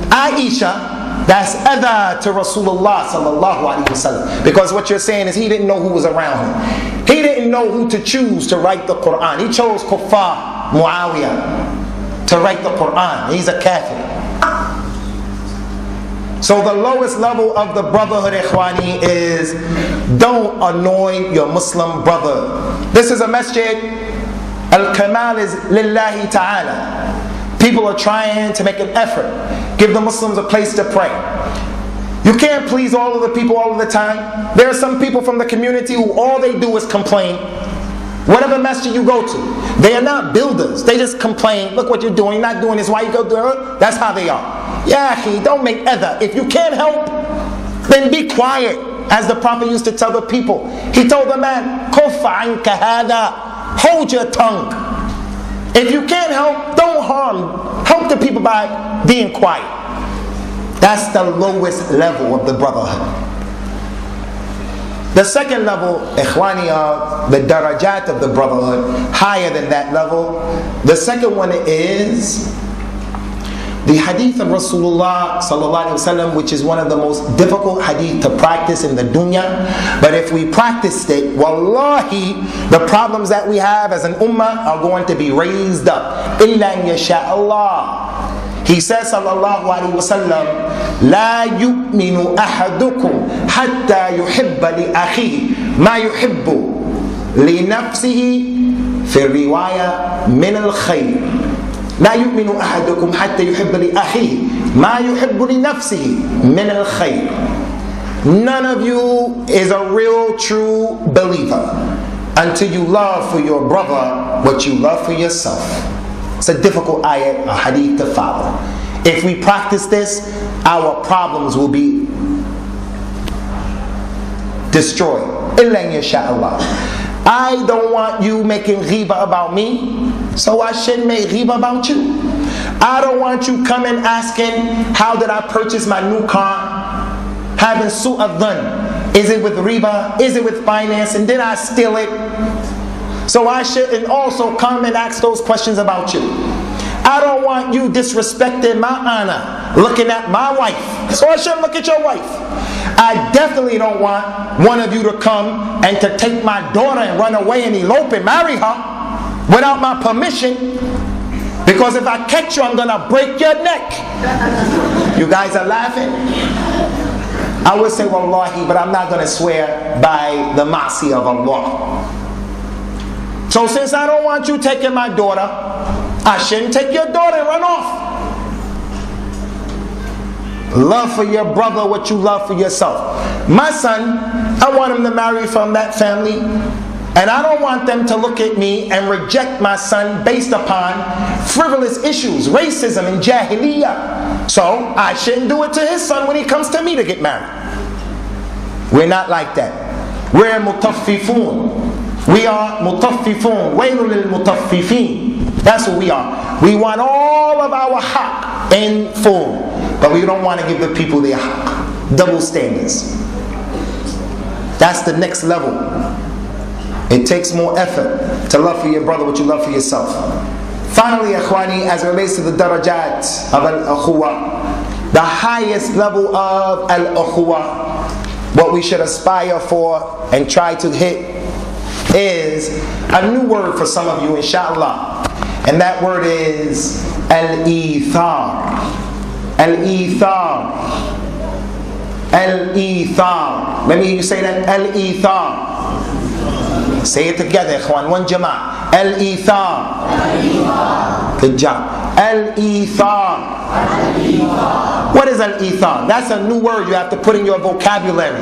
Aisha, that's adha to Rasulullah sallallahu alaihi wasallam. Because what you're saying is he didn't know who was around him. He didn't know who to choose to write the Quran. He chose Kuffar, Muawiyah, to write the Quran. He's a kafir. So the lowest level of the brotherhood, ikhwani, is don't annoy your Muslim brother. This is a masjid. Al-Kamal is lillahi ta'ala. People are trying to make an effort. Give the Muslims a place to pray. You can't please all of the people all of the time. There are some people from the community who all they do is complain. Whatever masjid you go to, they are not builders. They just complain. Look what you're doing. You're not doing this. Why you go do it? That's how they are. Yeah, don't make ether. If you can't help, then be quiet. As the Prophet used to tell the people. He told the man, Kuffa anka hada. Hold your tongue. If you can't help, don't harm. Help the people by being quiet. That's the lowest level of the brotherhood. The second level, ikhwani, the darajat of the brotherhood, higher than that level. The second one is the hadith of Rasulullah sallallahu alaihi wasallam, which is one of the most difficult hadith to practice in the dunya. But if we practiced it, wallahi, the problems that we have as an ummah are going to be raised up. Illa an yasha Allah. He says sallallahu alaihi wasallam, لا يؤمن أحدكم حتى يحب لأخيه ما يحب لنفسه في الرواية من الخير. لا يؤمن أحدكم حتى يحب لأخيه ما يحب لنفسه من الخير. None of you is a real true believer until you love for your brother what you love for yourself. It's a difficult ayat, a hadith to follow. If we practice this, our problems will be destroyed. Illa yasha'Allah. I don't want you making ghiba about me, so I shouldn't make ghiba about you. I don't want you coming asking, how did I purchase my new car? Having su'ad dhan. Is it with riba? Is it with finance? And did I steal it? So I shouldn't also come and ask those questions about you. I don't want you disrespecting my honor, looking at my wife. So I shouldn't look at your wife. I definitely don't want one of you to come and to take my daughter and run away and elope and marry her without my permission. Because if I catch you, I'm going to break your neck. You guys are laughing? I would say wallahi, but I'm not going to swear by the ma'asi of Allah. So since I don't want you taking my daughter, I shouldn't take your daughter and run off. Love for your brother what you love for yourself. My son, I want him to marry from that family, and I don't want them to look at me and reject my son based upon frivolous issues, racism and jahiliyyah. So I shouldn't do it to his son when he comes to me to get married. We're not like that. We're mutaffifun. We are mutaffifun. Waylun lil mutaffifin. That's what we are. We want all of our haqq in full, but we don't want to give the people their haqq. Double standards. That's the next level. It takes more effort to love for your brother what you love for yourself. Finally, ikhwani, as it relates to the darajat of al-ukhuwah, the highest level of al-ukhuwah, what we should aspire for and try to hit, is a new word for some of you, inshallah. And that word is al-ithar. Al-ithar. Al-ithar. Let me hear you say that. Al-ithar. Say it together, ikhwan. One jama'ah. Al-ithar. Good job. Al-ithar. What is al-ithar? That's a new word you have to put in your vocabulary.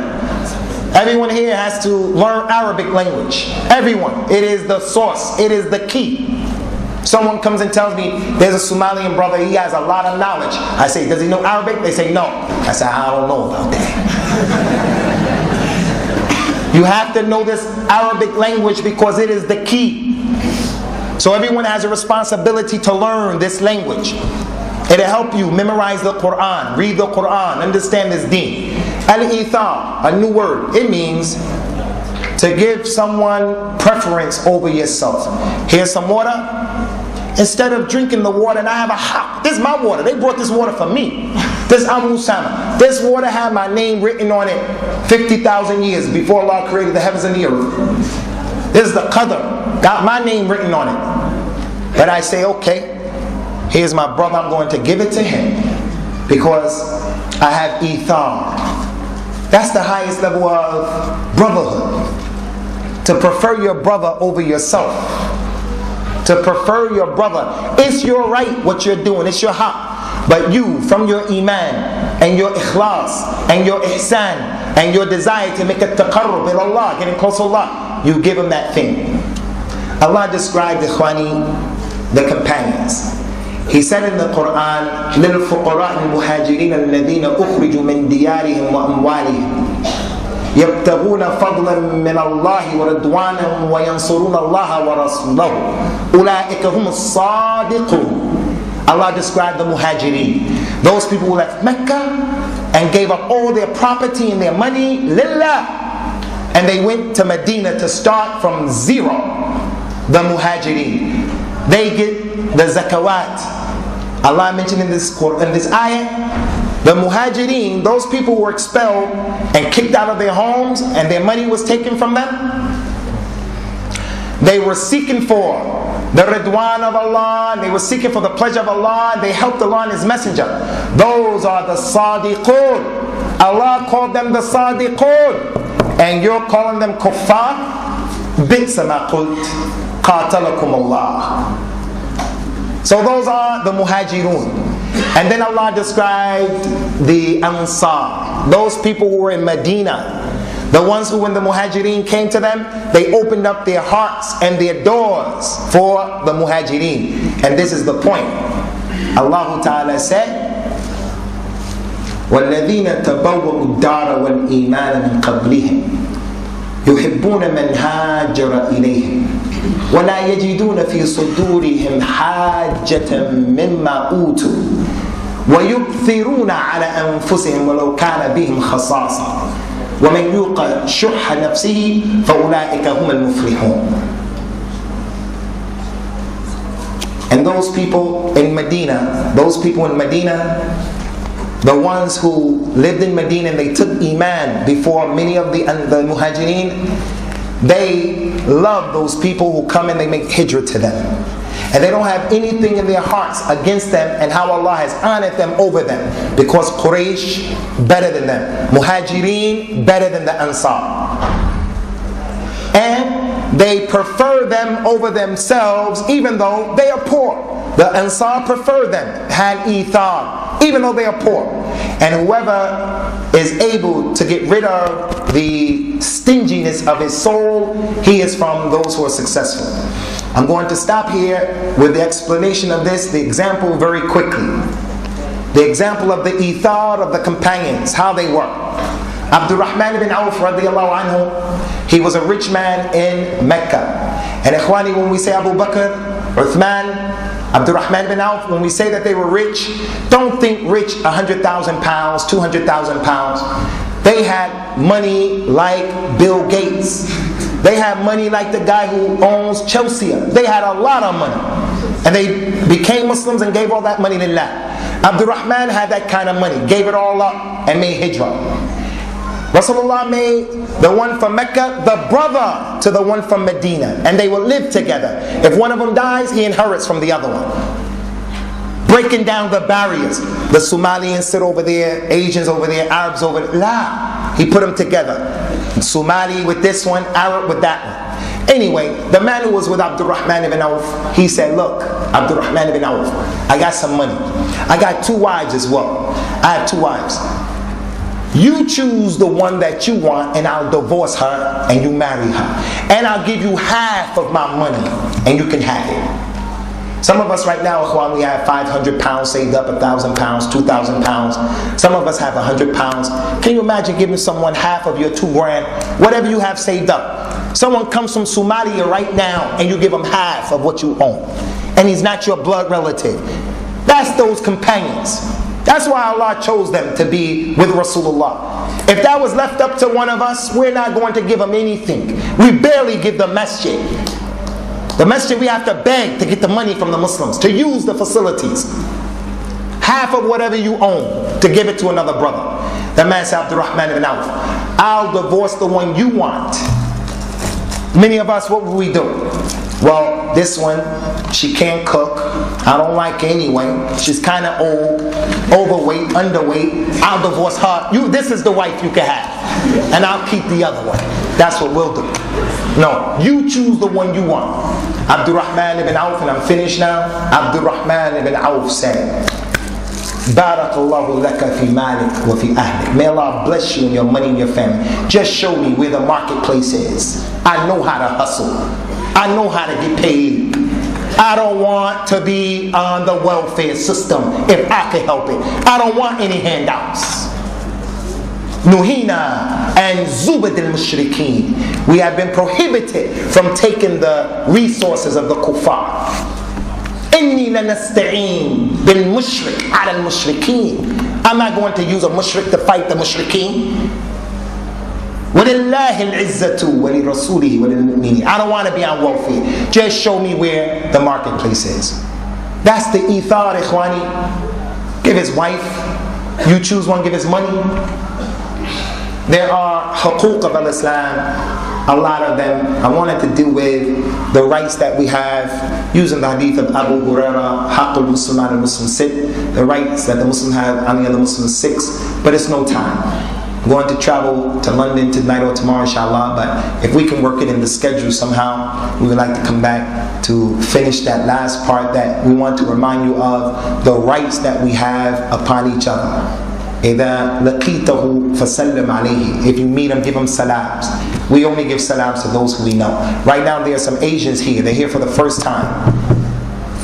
Everyone here has to learn Arabic language. Everyone. It is the source. It is the key. Someone comes and tells me there's a Somalian brother, he has a lot of knowledge. I say, does he know Arabic? They say no. I say, I don't know about that. You have to know this Arabic language because it is the key. So everyone has a responsibility to learn this language. It'll help you memorize the Quran, read the Quran, understand this deen. Al-ithar, a new word. It means to give someone preference over yourself. Here's some water. Instead of drinking the water, and I have a hop. This is my water. They brought this water for me. This Usamah. This water had my name written on it 50,000 years before Allah created the heavens and the earth. This is the qadr. Got my name written on it. But I say, okay, here's my brother. I'm going to give it to him because I have ithar. That's the highest level of brotherhood. To prefer your brother over yourself. To prefer your brother. It's your right what you're doing. It's your haq. But you, from your iman and your ikhlas and your ihsan and your desire to make a taqarrub with Allah, getting close to Allah, you give him that thing. Allah described, ikhwani, the companions. He said in the Quran, لِلْفُقَرَاءِ الْمُهَاجِرِينَ الَّذِينَ أُخْرِجُوا مِنْ دِيَارِهِمْ وَأَمْوَالِهِمْ يَبْتَغُونَ فَضْلًا مِنَ اللَّهِ وَرِضْوَانًا وَيَنْصُرُونَ اللَّهَ وَرَسُولَهُ أُولَٰئِكَ هُمُ الصَّادِقُونَ. Allah described the muhajirin, those people who left Mecca and gave up all their property and their money, lillah, and they went to Medina to start from zero. The muhajirin, they get the zakawat. Allah mentioned in this ayah, the muhajirin, those people who were expelled and kicked out of their homes and their money was taken from them. They were seeking for the ridwan of Allah, and they were seeking for the pleasure of Allah, and they helped Allah and His Messenger. Those are the sadiqun. Allah called them the sadiqun, and you're calling them kuffar. Bi'sa ma qult, qatalakum Allah. So those are the muhajirun. And then Allah described the ansar, those people who were in Medina, the ones who, when the muhajirin came to them, they opened up their hearts and their doors for the muhajirin. And this is the point. Allah Ta'ala said, وَالَّذِينَ تَبَوَّأُوا الدَّارَ وَالْإِيمَانَ مِنْ قَبْلِهِمْ يُحِبُّونَ مَنْ هَاجَرَ إِلَيْهِمْ وَلَا يَجِدُونَ فِي صُدُورِهِمْ حَاجَةً مِمَّا أُوتُوا وَيُؤْثِرُونَ عَلَى أَنفُسِهِمْ وَلَوْ كَانَ بِهِمْ خَصَاصَةٌ وَمَنْ يُوقَ شُحَّ نَفْسِهِ فَأُولَٰئِكَ هُمُ الْمُفْلِحُونَ. And those people in Medina, the ones who lived in Medina and they took iman before many of the muhajirin, they love those people who come and they make hijrah to them. And they don't have anything in their hearts against them and how Allah has honored them over them. Because Quraysh better than them, Muhajirin better than the Ansar. And they prefer them over themselves even though they are poor. The Ansar prefer them, had ithar, even though they are poor. And whoever is able to get rid of the stinginess of his soul, he is from those who are successful. I'm going to stop here with the explanation of this, the example very quickly. The example of the ithar of the companions, how they were. Abdurrahman ibn Auf radiallahu anhu, he was a rich man in Mecca. And ikhwani, when we say Abu Bakr, Uthman, Abdurrahman ibn Auf, when we say that they were rich, don't think rich 100,000 pounds, 200,000 pounds. They had money like Bill Gates. They had money like the guy who owns Chelsea. They had a lot of money. And they became Muslims and gave all that money to Allah. Abdurrahman had that kind of money, gave it all up and made hijrah. Rasulullah made the one from Mecca the brother to the one from Medina. And they will live together. If one of them dies, he inherits from the other one. Breaking down the barriers. The Somalians sit over there, Asians over there, Arabs over there. La. He put them together. Somali with this one, Arab with that one. Anyway, the man who was with Abdurrahman ibn Auf, he said, look, Abdurrahman ibn Auf, I got some money. I got 2 wives as well. I have 2 wives. You choose the one that you want and I'll divorce her and you marry her. And I'll give you half of my money and you can have it. Some of us right now, ikhwan, we have 500 pounds saved up, 1,000 pounds, 2,000 pounds. Some of us have 100 pounds. Can you imagine giving someone half of your 2 grand, whatever you have saved up? Someone comes from Somalia right now and you give him half of what you own. And he's not your blood relative. That's those companions. That's why Allah chose them to be with Rasulullah. If that was left up to one of us, we're not going to give him anything. We barely give the masjid. The masjid, we have to beg to get the money from the Muslims, to use the facilities. Half of whatever you own, to give it to another brother. The man said, Abdurrahman ibn Auf, I'll divorce the one you want. Many of us, what would we do? Well, this one, she can't cook. I don't like her anyway. She's kind of old, overweight, underweight. I'll divorce her. This is the wife you can have. And I'll keep the other one. That's what we'll do. No, you choose the one you want. Abdurrahman ibn Auf, and I'm finished now. Abdurrahman ibn Auf said, Barakallahu laka fi malik wa fi ahlik. May Allah bless you in your money and your family. Just show me where the marketplace is. I know how to hustle. I know how to get paid. I don't want to be on the welfare system if I can help it. I don't want any handouts. Nuhina and Zubad al-Mushrikeen. We have been prohibited from taking the resources of the kuffar. Inni lanasta'een bil mushrik ala al-mushrikeen. I'm not going to use a mushrik to fight the mushrikeen. وَلِلَّهِ الْعِزَّةُ وَلِرَسُولِهِ وَلِلْمُؤْمِنِينَ. I don't want to be on welfare. Just show me where the marketplace is. That's the ithar, ikhwani. Give his wife. You choose one, give his money. There are huquq of al-Islam, a lot of them. I wanted to deal with the rights that we have using the hadith of Abu Hurairah, Haqqul Muslim al Muslim sit, the rights that the Muslim have on the other Muslim 6, but it's no time. I'm going to travel to London tonight or tomorrow, inshallah, but if we can work it in the schedule somehow, we would like to come back to finish that last part that we want to remind you of the rights that we have upon each other. إِذَا لَقِيتَهُ فَسَلِّمْ عَلَيْهِ. If you meet him, give him salams. We only give salams to those who we know. Right now there are some Asians here. They're here for the first time.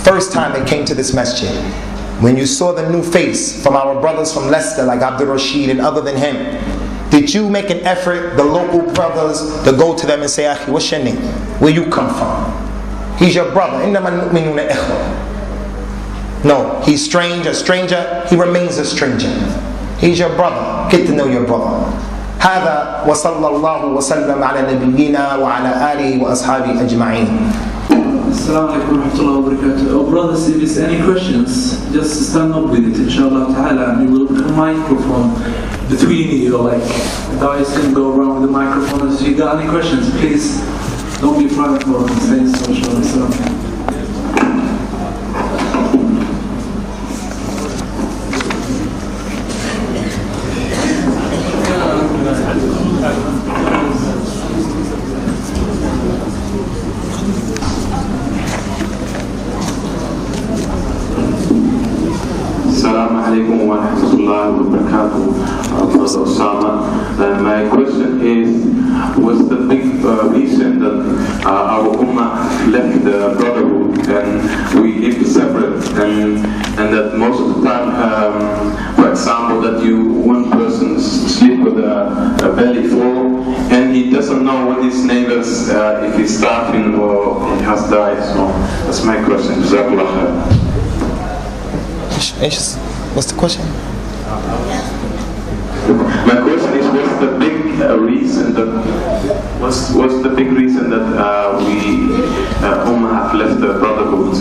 First time they came to this masjid. When you saw the new face from our brothers from Leicester, like Abdul Rashid and other than him, did you make an effort, the local brothers, to go to them and say, Akhi, what's your name? Where you come from? He's your brother. إِنَّمَا الْمُؤْمِنُونَ إِخْوَةٌ. No, he's strange, a stranger, he remains a stranger. He's your brother. Get to know your brother. هذا وصلى الله وسلم على نبينا وعلى آله وأصحابه أجمعين. Assalamu alaikum wa rahmatullahi wa barakatuh. Oh brothers, if there's any questions, just stand up with it, inshallah ta'ala, and we will put a microphone between you, like the guys can go around with the microphone. If you got any questions, please don't be private or say so, inshallah. Assalamu alaikum wa rahmatullahi wa barakatuh. Brother Usamah, my question is, what's the big reason that our ummah left the brotherhood and we live separate, and that most of the time, for example, that one person sleep with a belly full and he doesn't know what his neighbors, if he's starving or he has died. So that's my question. Jazakallah khair. What's the question? My question is, what's the big reason that we Ummah have left the brotherhood?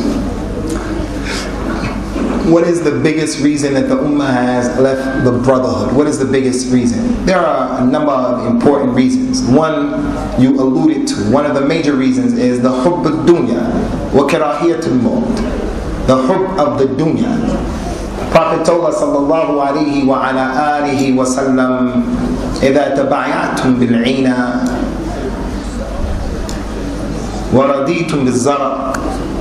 What is the biggest reason that the Ummah has left the brotherhood? What is the biggest reason? There are a number of important reasons. One you alluded to. One of the major reasons is the hubb ad-dunya wa karahiyatul maut. The hubb of the dunya. Prophet told us sallallahu alayhi wa ala alihi wa sallam, إِذَا تَبَعْيَعْتُمْ بِالْعِينَ وَرَضِيتُمْ بِالزَّرَعِ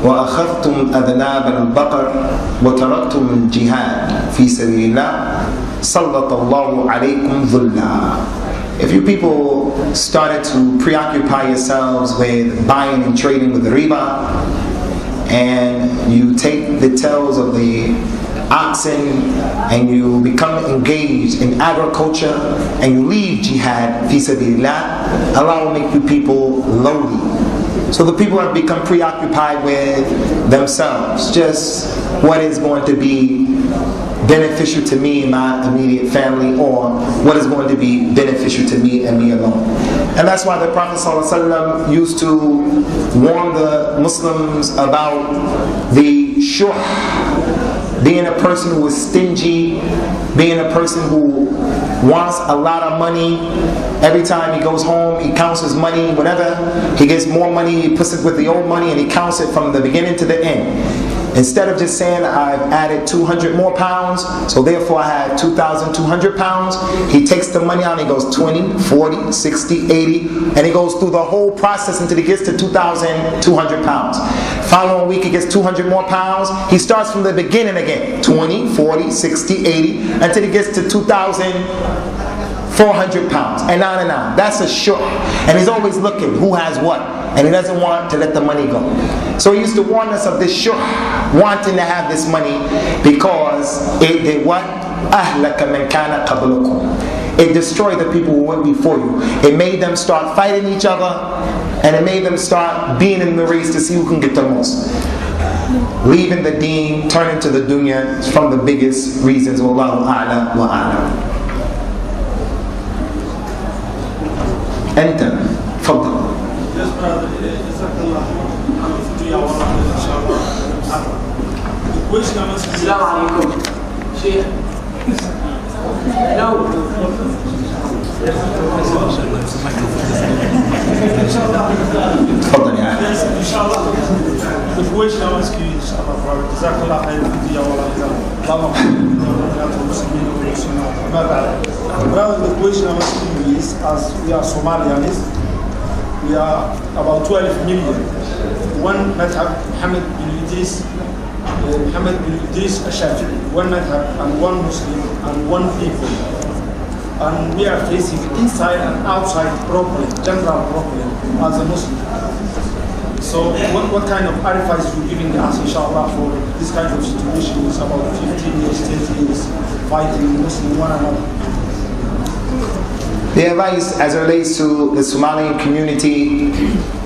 وَأَخَذْتُمْ أَذْنَابَ الْبَقَرِ وَتَرَكْتُمْ الْجِهَادِ فِي سَبِيلِ اللَّهِ سَلَّطَ اللَّهُ عَلَيْكُمْ ظُلًّا. If you people started to preoccupy yourselves with buying and trading with the riba, and you take the tails of the oxen and you become engaged in agriculture and you leave jihad fi sabilillah, Allah will make you people lowly. So the people have become preoccupied with themselves, just what is going to be beneficial to me and my immediate family, or what is going to be beneficial to me and me alone. And that's why the Prophet ﷺ used to warn the Muslims about the shuh, being a person who is stingy, being a person who wants a lot of money. Every time he goes home, he counts his money. Whenever he gets more money, he puts it with the old money and he counts it from the beginning to the end. instead of just saying I've added 200 more pounds, so therefore I had 2,200 pounds, he takes the money out and he goes 20, 40, 60, 80, and he goes through the whole process until he gets to 2,200 pounds. Following week he gets 200 more pounds. He starts from the beginning again, 20, 40, 60, 80, until he gets to 2,400 pounds, and on and on. That's a short. And he's always looking who has what, and he doesn't want to let the money go. So he used to warn us of this short, wanting to have this money, because it did what? أَهْلَكَ مَنْ كَانَ قَبْلُكُمْ. It destroyed the people who went before you. It made them start fighting each other, and it made them start being in the race to see who can get the most. Leaving the deen, turning to the dunya is from the biggest reasons. Wallahu a'lam wa a'lam. أنت تفضل. Yes, brother. Assalamu alaikum. Sheikh. No. تفضل يا أخي. Inshallah. The question I ask you, inshallah, brother. Jazakallah khairan fi dunya wal akhirah. Brother, the question I'm asking you is, as we are Somalians, we are about 12 million. One madhab, Muhammad bin Idris al-Shafi'i, one madhab and one Muslim and one people. And we are facing inside and outside problem, general problem as a Muslim. So what kind of advice are you giving us, inshallah, for this kind of situation? It's about 15 years, 10 years, fighting Muslim one another. The advice as it relates to the Somalian community,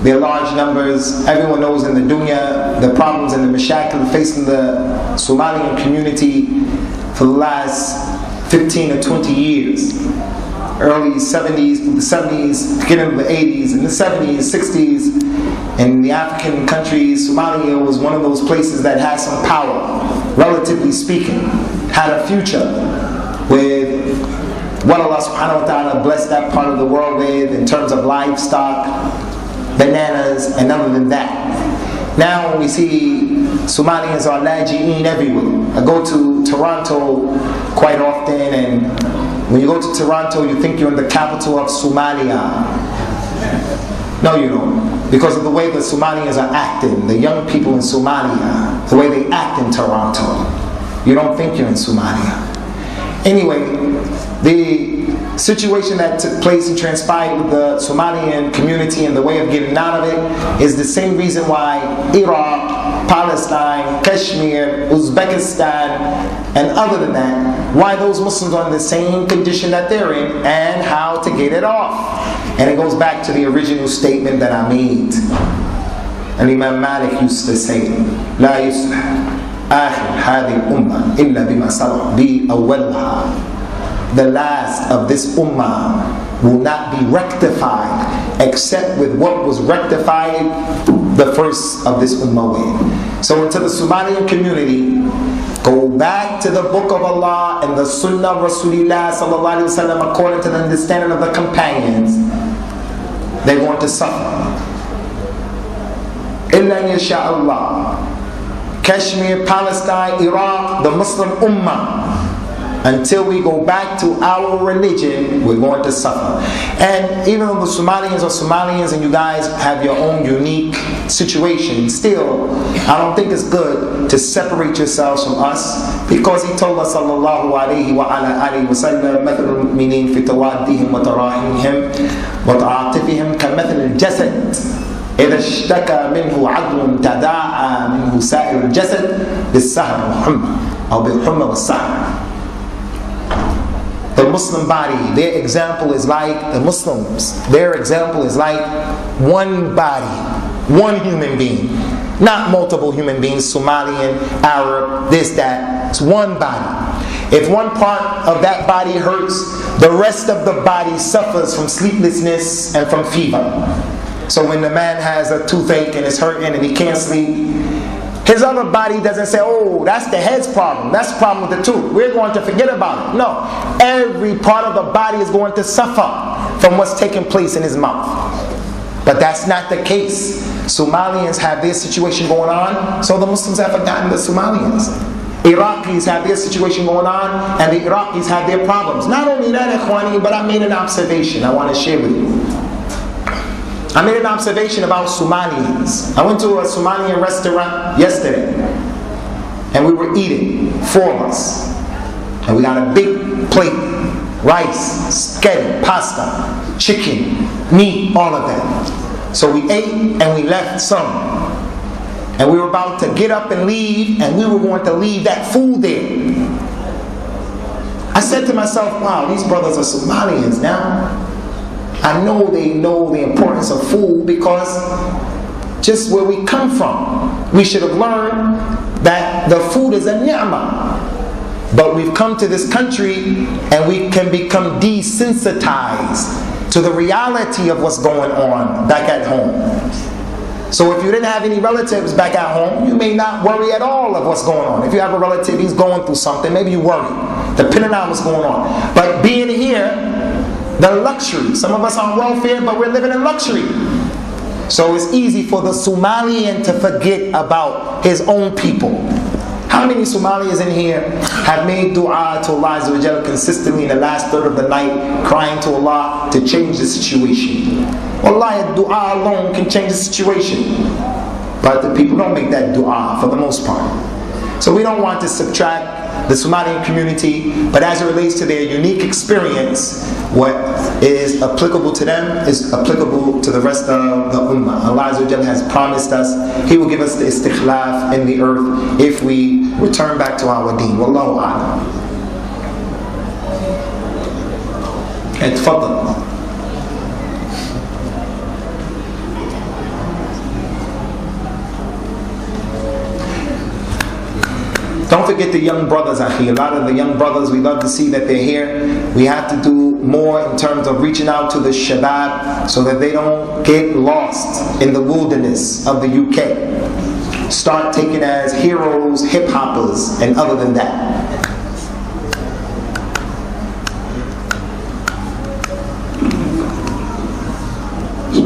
their large numbers, everyone knows in the dunya, the problems and the mashakil facing the Somalian community for the last 15 or 20 years. Early 70s, the 70s, beginning of the 80s, and the 70s, 60s, in the African countries, Somalia was one of those places that had some power, relatively speaking, had a future with what Allah subhanahu wa ta'ala blessed that part of the world with in terms of livestock, bananas, and other than that. Now when we see Somalians are laji'een everywhere. I go to Toronto quite often, and when you go to Toronto, you think you're in the capital of Somalia. No, you don't. Because of the way the Somalians are acting, the young people in Somalia, the way they act in Toronto. You don't think you're in Somalia. Anyway, the situation that took place and transpired with the Somalian community and the way of getting out of it is the same reason why Iraq, Palestine, Kashmir, Uzbekistan, and other than that, why those Muslims are in the same condition that they're in and how to get it off. And it goes back to the original statement that I made. And Imam Malik used to say, لا يصلح آخر هذه الأمة إلا بما صلح بأولها. The last of this ummah will not be rectified except with what was rectified the first of this ummah with. So into the Somalian community, go back to the book of Allah and the sunnah of Rasulullah sallallahu alaihi wasallam according to the understanding of the companions. They're going to suffer. Illa yasha Allah. Kashmir, Palestine, Iraq, the Muslim ummah. Until we go back to our religion, we're going to suffer. And even though the Somalians are Somalians and you guys have your own unique situation, still, I don't think it's good to separate yourselves from us, because he told us, sallallahu alayhi wa ala alihi wa sallam, مثل المؤمنين في توادهم وتراحمهم وتعاطفهم كمثل الجسد إذا اشتكى منه عضو تداعى منه سائر الجسد بالسهر والحمى أو بالحمى والسهر. The Muslim body, their example is like the Muslims. Their example is like one body, one human being. Not multiple human beings, Somalian, Arab, this, that. It's one body. If one part of that body hurts, the rest of the body suffers from sleeplessness and from fever. So when the man has a toothache and it's hurting and he can't sleep, his other body doesn't say, oh, that's the head's problem. That's the problem with the tooth. We're going to forget about it. No. Every part of the body is going to suffer from what's taking place in his mouth. But that's not the case Somalians have their situation going on, so the Muslims have forgotten the Somalians. Iraqis have their situation going on, and the Iraqis have their problems. Not only that, Ikhwani, but I made an observation I want to share with you. I made an observation about Somalians. I went to a Somalian restaurant yesterday, and we were eating, 4 of us. And we got a big plate, rice, spaghetti, pasta, chicken, meat, all of that. So we ate and we left some. And we were about to get up and leave, and we were going to leave that food there. I said to myself, wow, these brothers are Somalians now. I know they know the importance of food because just where we come from, we should have learned that the food is a ni'mah. But we've come to this country and we can become desensitized to the reality of what's going on back at home. So if you didn't have any relatives back at home, you may not worry at all of what's going on. If you have a relative, he's going through something, maybe you worry, depending on what's going on. But being here, the luxury. Some of us are on welfare, but we're living in luxury. So it's easy for the Somalian to forget about his own people. How many Somalis in here have made dua to Allah Azza wa Jalla consistently in the last third of the night, crying to Allah to change the situation? Wallahi, dua alone can change the situation. But the people don't make that dua for the most part. So we don't want to subtract the Somalian community, but as it relates to their unique experience, what is applicable to them is applicable to the rest of the ummah. Allah Azza wa Jalla has promised us He will give us the istikhlaf in the earth if we return back to our deen. Wallahu a'lam. Okay, tfaddal. Don't forget the young brothers, Akhi. A lot of the young brothers, we love to see that they're here. We have to do more in terms of reaching out to the shabab so that they don't get lost in the wilderness of the UK. Start taking as heroes, hip-hoppers, and other than that.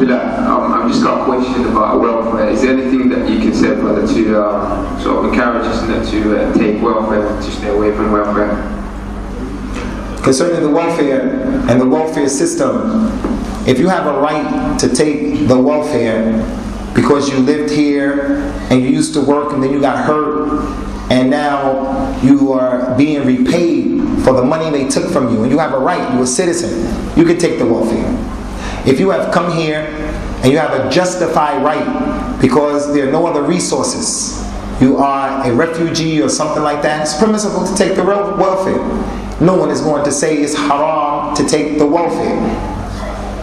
I've just got a question about welfare. Is there anything that you can say, brother, to sort of encourage us to take welfare, to stay away from welfare? Concerning the welfare and the welfare system, if you have a right to take the welfare because you lived here and you used to work and then you got hurt and now you are being repaid for the money they took from you and you have a right, you're a citizen, you can take the welfare. If you have come here and you have a justified right because there are no other resources, you are a refugee or something like that, it's permissible to take the welfare. No one is going to say it's haram to take the welfare.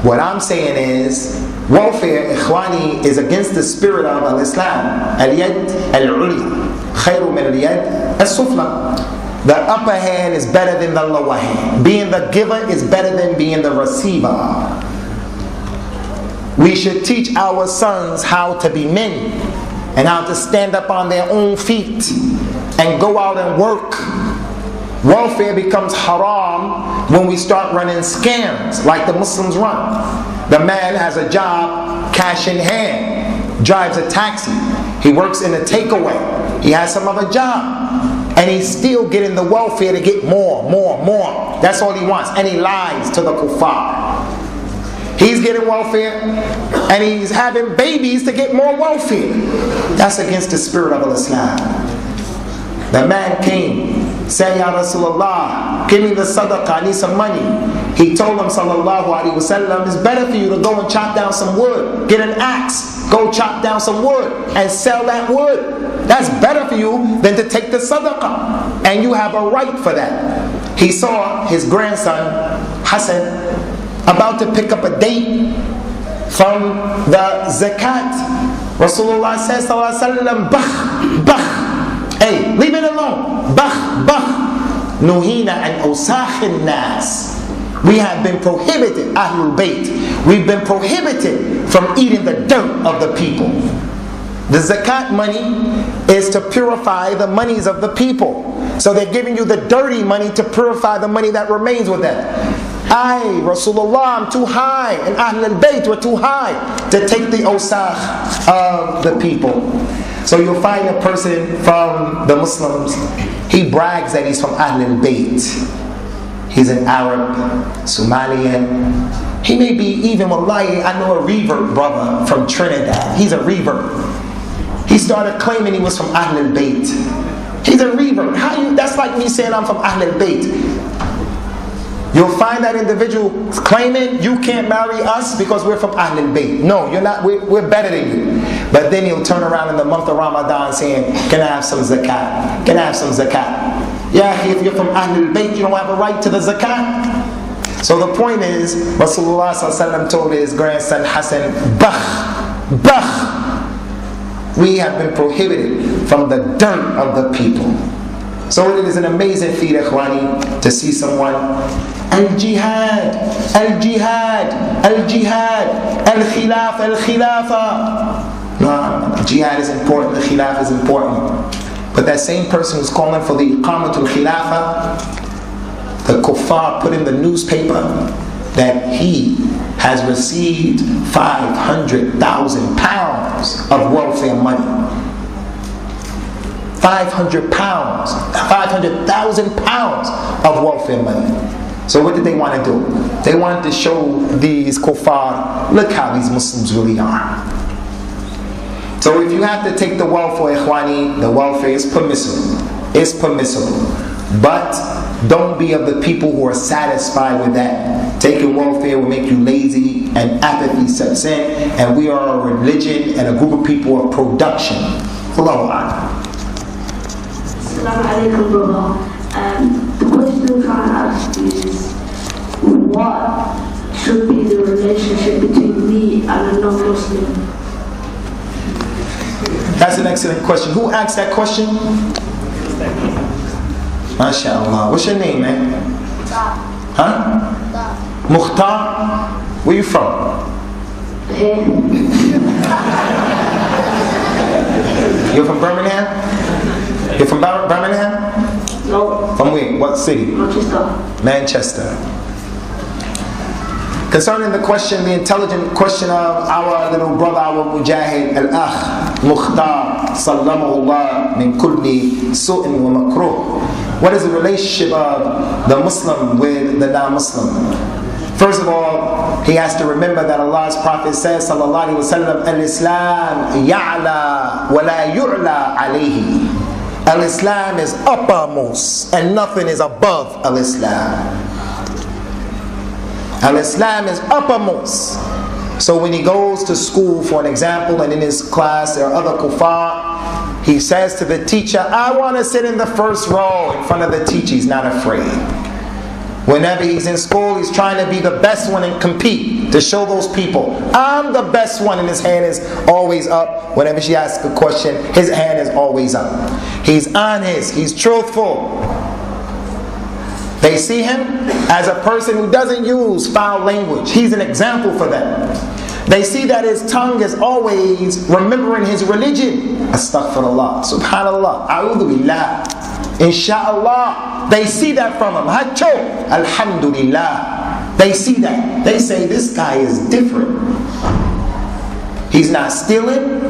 What I'm saying is, welfare, ikhwani, is against the spirit of al-Islam. Al-yad al-ulya khayru min al-yad al-sufla. The upper hand is better than the lower hand. Being the giver is better than being the receiver. We should teach our sons how to be men and how to stand up on their own feet and go out and work. Welfare becomes haram when we start running scams like the Muslims run. The man has a job, cash in hand, drives a taxi, he works in a takeaway, he has some other job, and he's still getting the welfare to get more. That's all he wants, and he lies to the kuffar. He's getting welfare and he's having babies to get more welfare. That's against the spirit of Islam. The man came, said, Ya Rasulullah, give me the sadaqah, I need some money. He told him, sallallahu alaihi wasallam, it's better for you to go and chop down some wood. Get an axe, go chop down some wood and sell that wood. That's better for you than to take the sadaqah. And you have a right for that. He saw his grandson, Hassan, about to pick up a date from the zakat. Rasulullah says, sallallahu alaihi wasallam, bah, hey, leave it alone. Bah. Nuhina and usakhin nas. We have been prohibited, Ahlul Bayt. We've been prohibited from eating the dirt of the people. The zakat money is to purify the monies of the people. So they're giving you the dirty money to purify the money that remains with them. Rasulullah, I'm too high, and Ahl al-Bayt were too high to take the awsakh of the people. So you'll find a person from the Muslims, he brags that he's from Ahl al-Bayt. He's an Arab, Somalian. He may be even, wallahi, I know a revert brother from Trinidad. He's a revert. He started claiming he was from Ahl al-Bayt. He's a revert. That's like me saying I'm from Ahl al-Bayt. You'll find that individual claiming you can't marry us because we're from Ahl al-Bayt. No, you're not. We're better than you. But then he'll turn around in the month of Ramadan saying, can I have some zakat? Can I have some zakat? Yeah, if you're from Ahl al-Bayt, you don't have a right to the zakat. So the point is, Rasulullah ﷺ told his grandson Hassan, Bakh, we have been prohibited from the dirt of the people. So it is an amazing feat, ikhwani, to see someone, al-jihad, al-jihad, al-jihad, al-khilaf, al-khilafa. No, jihad is important, the khilaf is important. But that same person who's calling for the iqamatul khilafa, the kuffar put in the newspaper that he has received 500,000 pounds of welfare money. 500 pounds, 500,000 pounds of welfare money. So what did they want to do? They wanted to show these kuffar, look how these Muslims really are. So if you have to take the welfare, ikhwani, the welfare is permissible. It's permissible. But don't be of the people who are satisfied with that. Taking welfare will make you lazy and apathy sets in. And we are a religion and a group of people of production. Allahu Akbar. Assalamu alaikum, brother. The question I'm trying to ask you is, what should be the relationship between me and a non-Muslim? That's an excellent question. Who asked that question? MashaAllah. What's your name, man? Huh? Mukhtar. Where you from? You're from Birmingham? You're from Birmingham? No. From where? What city? Manchester. Manchester. Concerning the question, the intelligent question of our little brother, our mujahid, al-akh, Mukhtar, sallamahullah, min kulli su'in wa makruh. What is the relationship of the Muslim with the non-Muslim? First of all, he has to remember that Allah's Prophet says, sallallahu alayhi wa sallam, al-Islam ya'la wa la yu'la alayhi. Al-Islam is uppermost and nothing is above al-Islam. Al-Islam is uppermost. So when he goes to school, for an example, and in his class there are other kuffar, he says to the teacher, I want to sit in the first row in front of the teacher. He's not afraid. Whenever he's in school, he's trying to be the best one and compete to show those people, I'm the best one, and his hand is always up. Whenever she asks a question, his hand is always up. He's honest, he's truthful. They see him as a person who doesn't use foul language. He's an example for them. They see that his tongue is always remembering his religion. Astaghfirullah, subhanallah, a'udhu billah, insha'Allah. They see that from him. Hacho, alhamdulillah. They see that. They say, this guy is different. He's not stealing,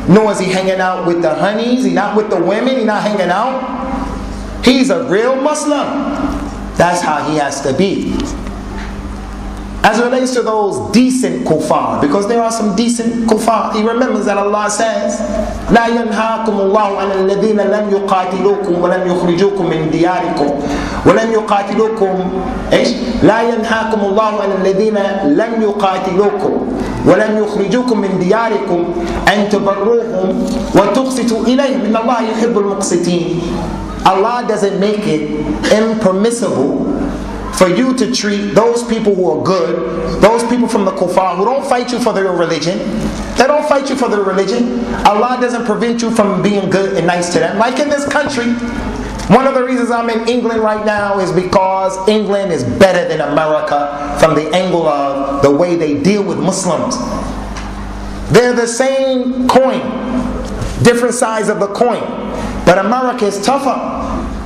nor is he hanging out with the honeys. He's not with the women. He's not hanging out. He's a real Muslim. That's how he has to be. As it relates to those decent kuffar, because there are some decent kuffar, he remembers that Allah says, لا ينهاكم الله عن الذين لم يقاتلوكم ولم يخرجوكم من دياركم ولم يقاتلوكم إيش؟ لا ينهاكم الله عن الذين لم يقاتلوكم ولم يخرجوكم من دياركم أن تبروهم وتقسطوا إليهم إن الله يحب المقسطين. Allah doesn't make it impermissible for you to treat those people who are good, those people from the kuffar who don't fight you for their religion. They don't fight you for their religion. Allah doesn't prevent you from being good and nice to them. Like in this country, one of the reasons I'm in England right now is because England is better than America from the angle of the way they deal with Muslims. They're the same coin. different sides of the coin. But America is tougher.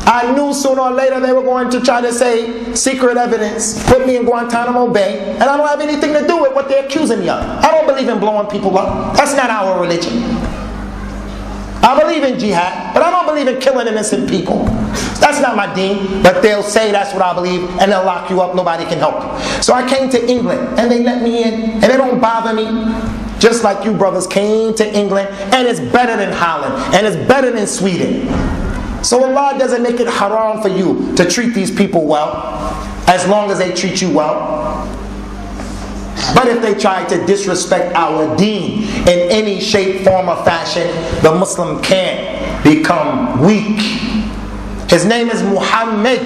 I knew sooner or later they were going to try to say secret evidence, put me in Guantanamo Bay, and I don't have anything to do with what they're accusing me of. I don't believe in blowing people up. That's not our religion. I believe in jihad, but I don't believe in killing innocent people. That's not my deen, but they'll say that's what I believe, and they'll lock you up, nobody can help you. So I came to England, and they let me in, and they don't bother me. Just like you brothers came to England, and it's better than Holland, and it's better than Sweden. So Allah doesn't make it haram for you to treat these people well, as long as they treat you well. But if they try to disrespect our deen in any shape, form, or fashion, the Muslim can't become weak. His name is Muhammad.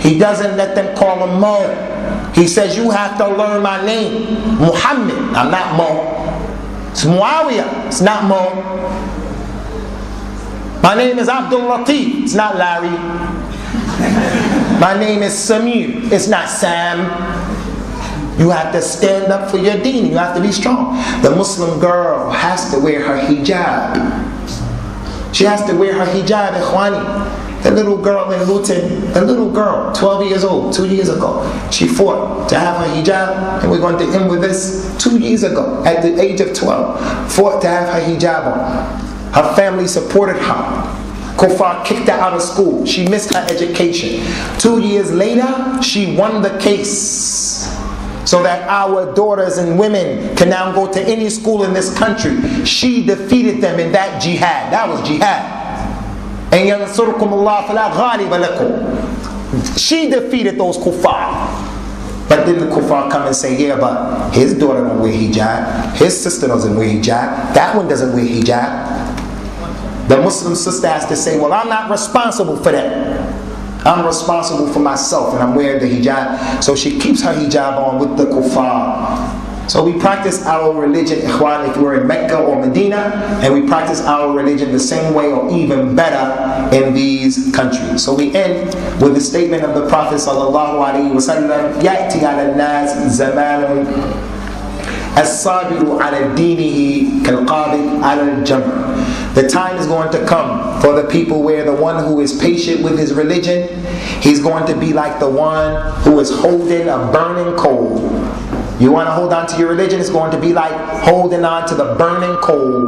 He doesn't let them call him Mo. He says, you have to learn my name. Muhammad. I'm not Mo. It's Muawiyah. It's not Mo. My name is Abdul Latif. It's not Larry. My name is Samir. It's not Sam. You have to stand up for your deen. You have to be strong. The Muslim girl has to wear her hijab. She has to wear her hijab, ikhwani. The little girl in Luton, the little girl, 12 years old, 2 years ago, she fought to have her hijab, and we're going to end with this. 2 years ago, at the age of 12, fought to have her hijab on. Her family supported her. Kuffar kicked her out of school. She missed her education. 2 years later, she won the case, so that our daughters and women can now go to any school in this country. She defeated them in that jihad. That was jihad. And yansurkum Allah fala ghaliba lakum. She defeated those kuffar. But then the kuffar come and say, yeah, but his daughter don't wear hijab. His sister doesn't wear hijab. That one doesn't wear hijab. The Muslim sister has to say, well, I'm not responsible for that. I'm responsible for myself, and I'm wearing the hijab. So she keeps her hijab on with the kuffar. So we practice our religion, ikhwan, if we're in Mecca or Medina, and we practice our religion the same way or even better in these countries. So we end with the statement of the Prophet sallallahu alaihi wasallam, يَأْتِي عَلَى النَّاسِ زَمَانٌ الصابر على دينه كالقابض على الجمر. The time is going to come for the people where the one who is patient with his religion, he's going to be like the one who is holding a burning coal. You want to hold on to your religion, it's going to be like holding on to the burning coal.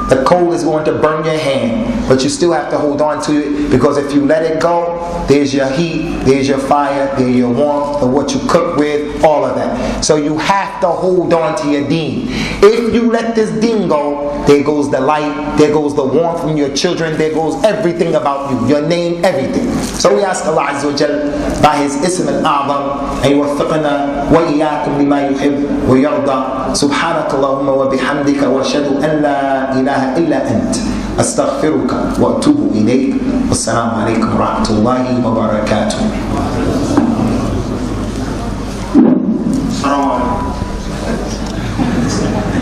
The coal is going to burn your hand, but you still have to hold on to it, because if you let it go, there's your heat, there's your fire, there's your warmth of what you cook with, all of that. So you have to hold on to your deen. If you let this deen go, there goes the light, there goes the warmth from your children, there goes everything about you, your name, everything. So we ask Allah Azza wa Jal by His Ism al-A'zam and yuwaffiqna wa iyyakum lima yuhib wa yarda. Subhanak Allahumma wa bihamdika wa ashhadu an la ilaha illa ant. Astaghfiruka wa atubu ilayk. Wassalamu alaikum wa rahmatullahi wa barakatuh.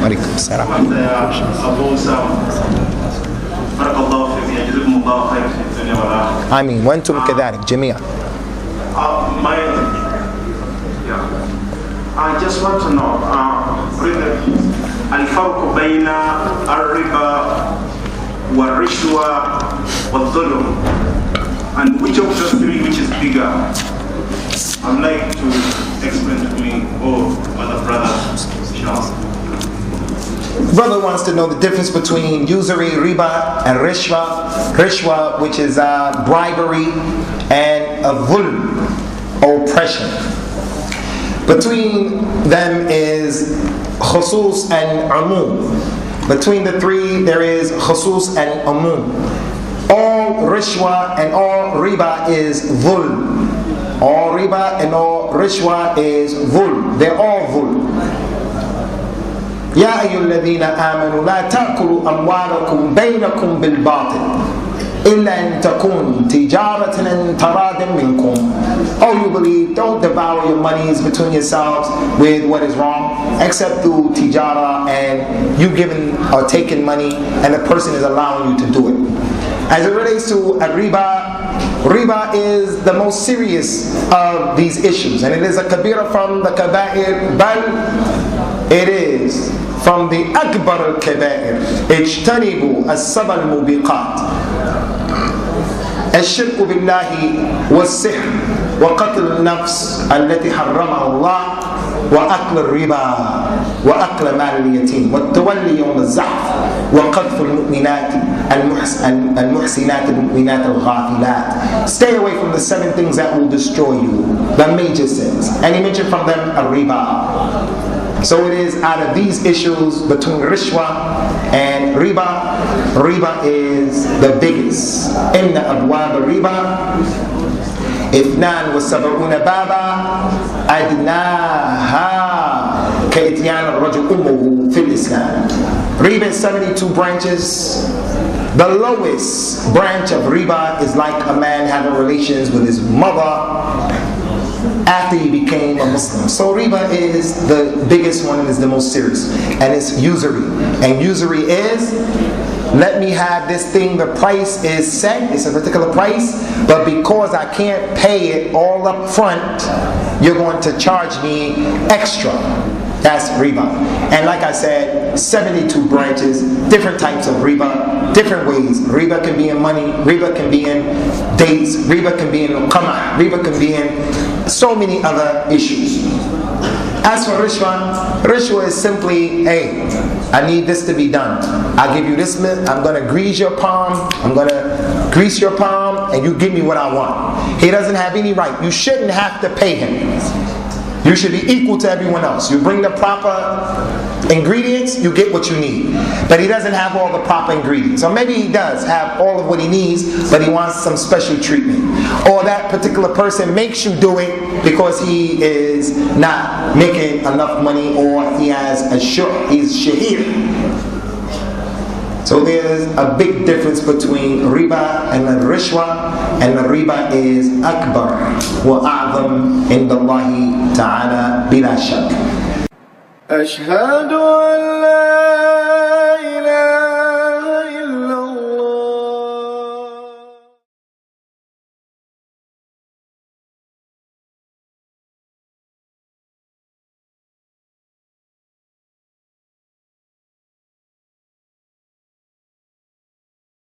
وعليكم السلام. أبو أسامة بارك الله فيك يجزيكم الله خير في الدنيا والآخرة. آمين وأنتم كذلك جميعا. I just want to know الفرق بين الربا والرشوة والظلم, and which of the three which is bigger? I'd like to explain to me, other brothers, inshallah. Brother wants to know the difference between usury, riba, and rishwa. Rishwa, which is bribery, and dhulm, oppression. Between them is khusus and umum. Between the three, there is khusus and umum. All rishwa and all riba is dhulm. All riba and all rishwa is dhulm. They're all dhulm. يا أيها الذين آمنوا لا تأكلوا أموالكم بينكم بالباطل إلا أن تكون تجارة عن تراض منكم. Oh, you believe, don't devour your monies between yourselves with what is wrong, except through tijara and you giving or taking money and the person is allowing you to do it. As it relates to riba, riba is the most serious of these issues, and it is a kabira from the kaba'ir, bal it is from the akbar al-kabair. اجتنبوا السبع الموبقات. الشرك بالله والسحر وقتل النفس التي حرمها الله وأكل الربا وأكل مال اليتيم والتولي يوم الزحف وقذف المؤمنات المحسنات المؤمنات الغافلات. Stay away from the 7 things that will destroy you, the major sins. And he mentioned from them a riba. So it is out of these issues between rishwa and riba. Riba is the biggest. Inna abwab riba اثنان وسبعون بابا أدناها كإتيان الرجل أمه في الإسلام. Riba is 72 branches. The lowest branch of riba is like a man having relations with his mother after he became a Muslim. So riba is the biggest one and is the most serious. And it's usury. And usury is, let me have this thing, the price is set, it's a particular price, but because I can't pay it all up front, you're going to charge me extra. That's riba. And like I said, 72 branches, different types of riba, different ways. Riba can be in money, riba can be in dates, riba can be in qamah, riba can be in so many other issues. As for rishwa is simply, hey, I need this to be done. I'll give you this, I'm going to grease your palm, I'm going to grease your palm, and you give me what I want. He doesn't have any right. You shouldn't have to pay him. You should be equal to everyone else. You bring the proper ingredients, you get what you need. But he doesn't have all the proper ingredients. Or maybe he does have all of what he needs, but he wants some special treatment. Or that particular person makes you do it because he is not making enough money, or he has he's shahir. So there's a big difference between riba and the rishwa, and the riba is akbar wa a'zam inda Allahi ta'ala bila shak. أشهد أن لا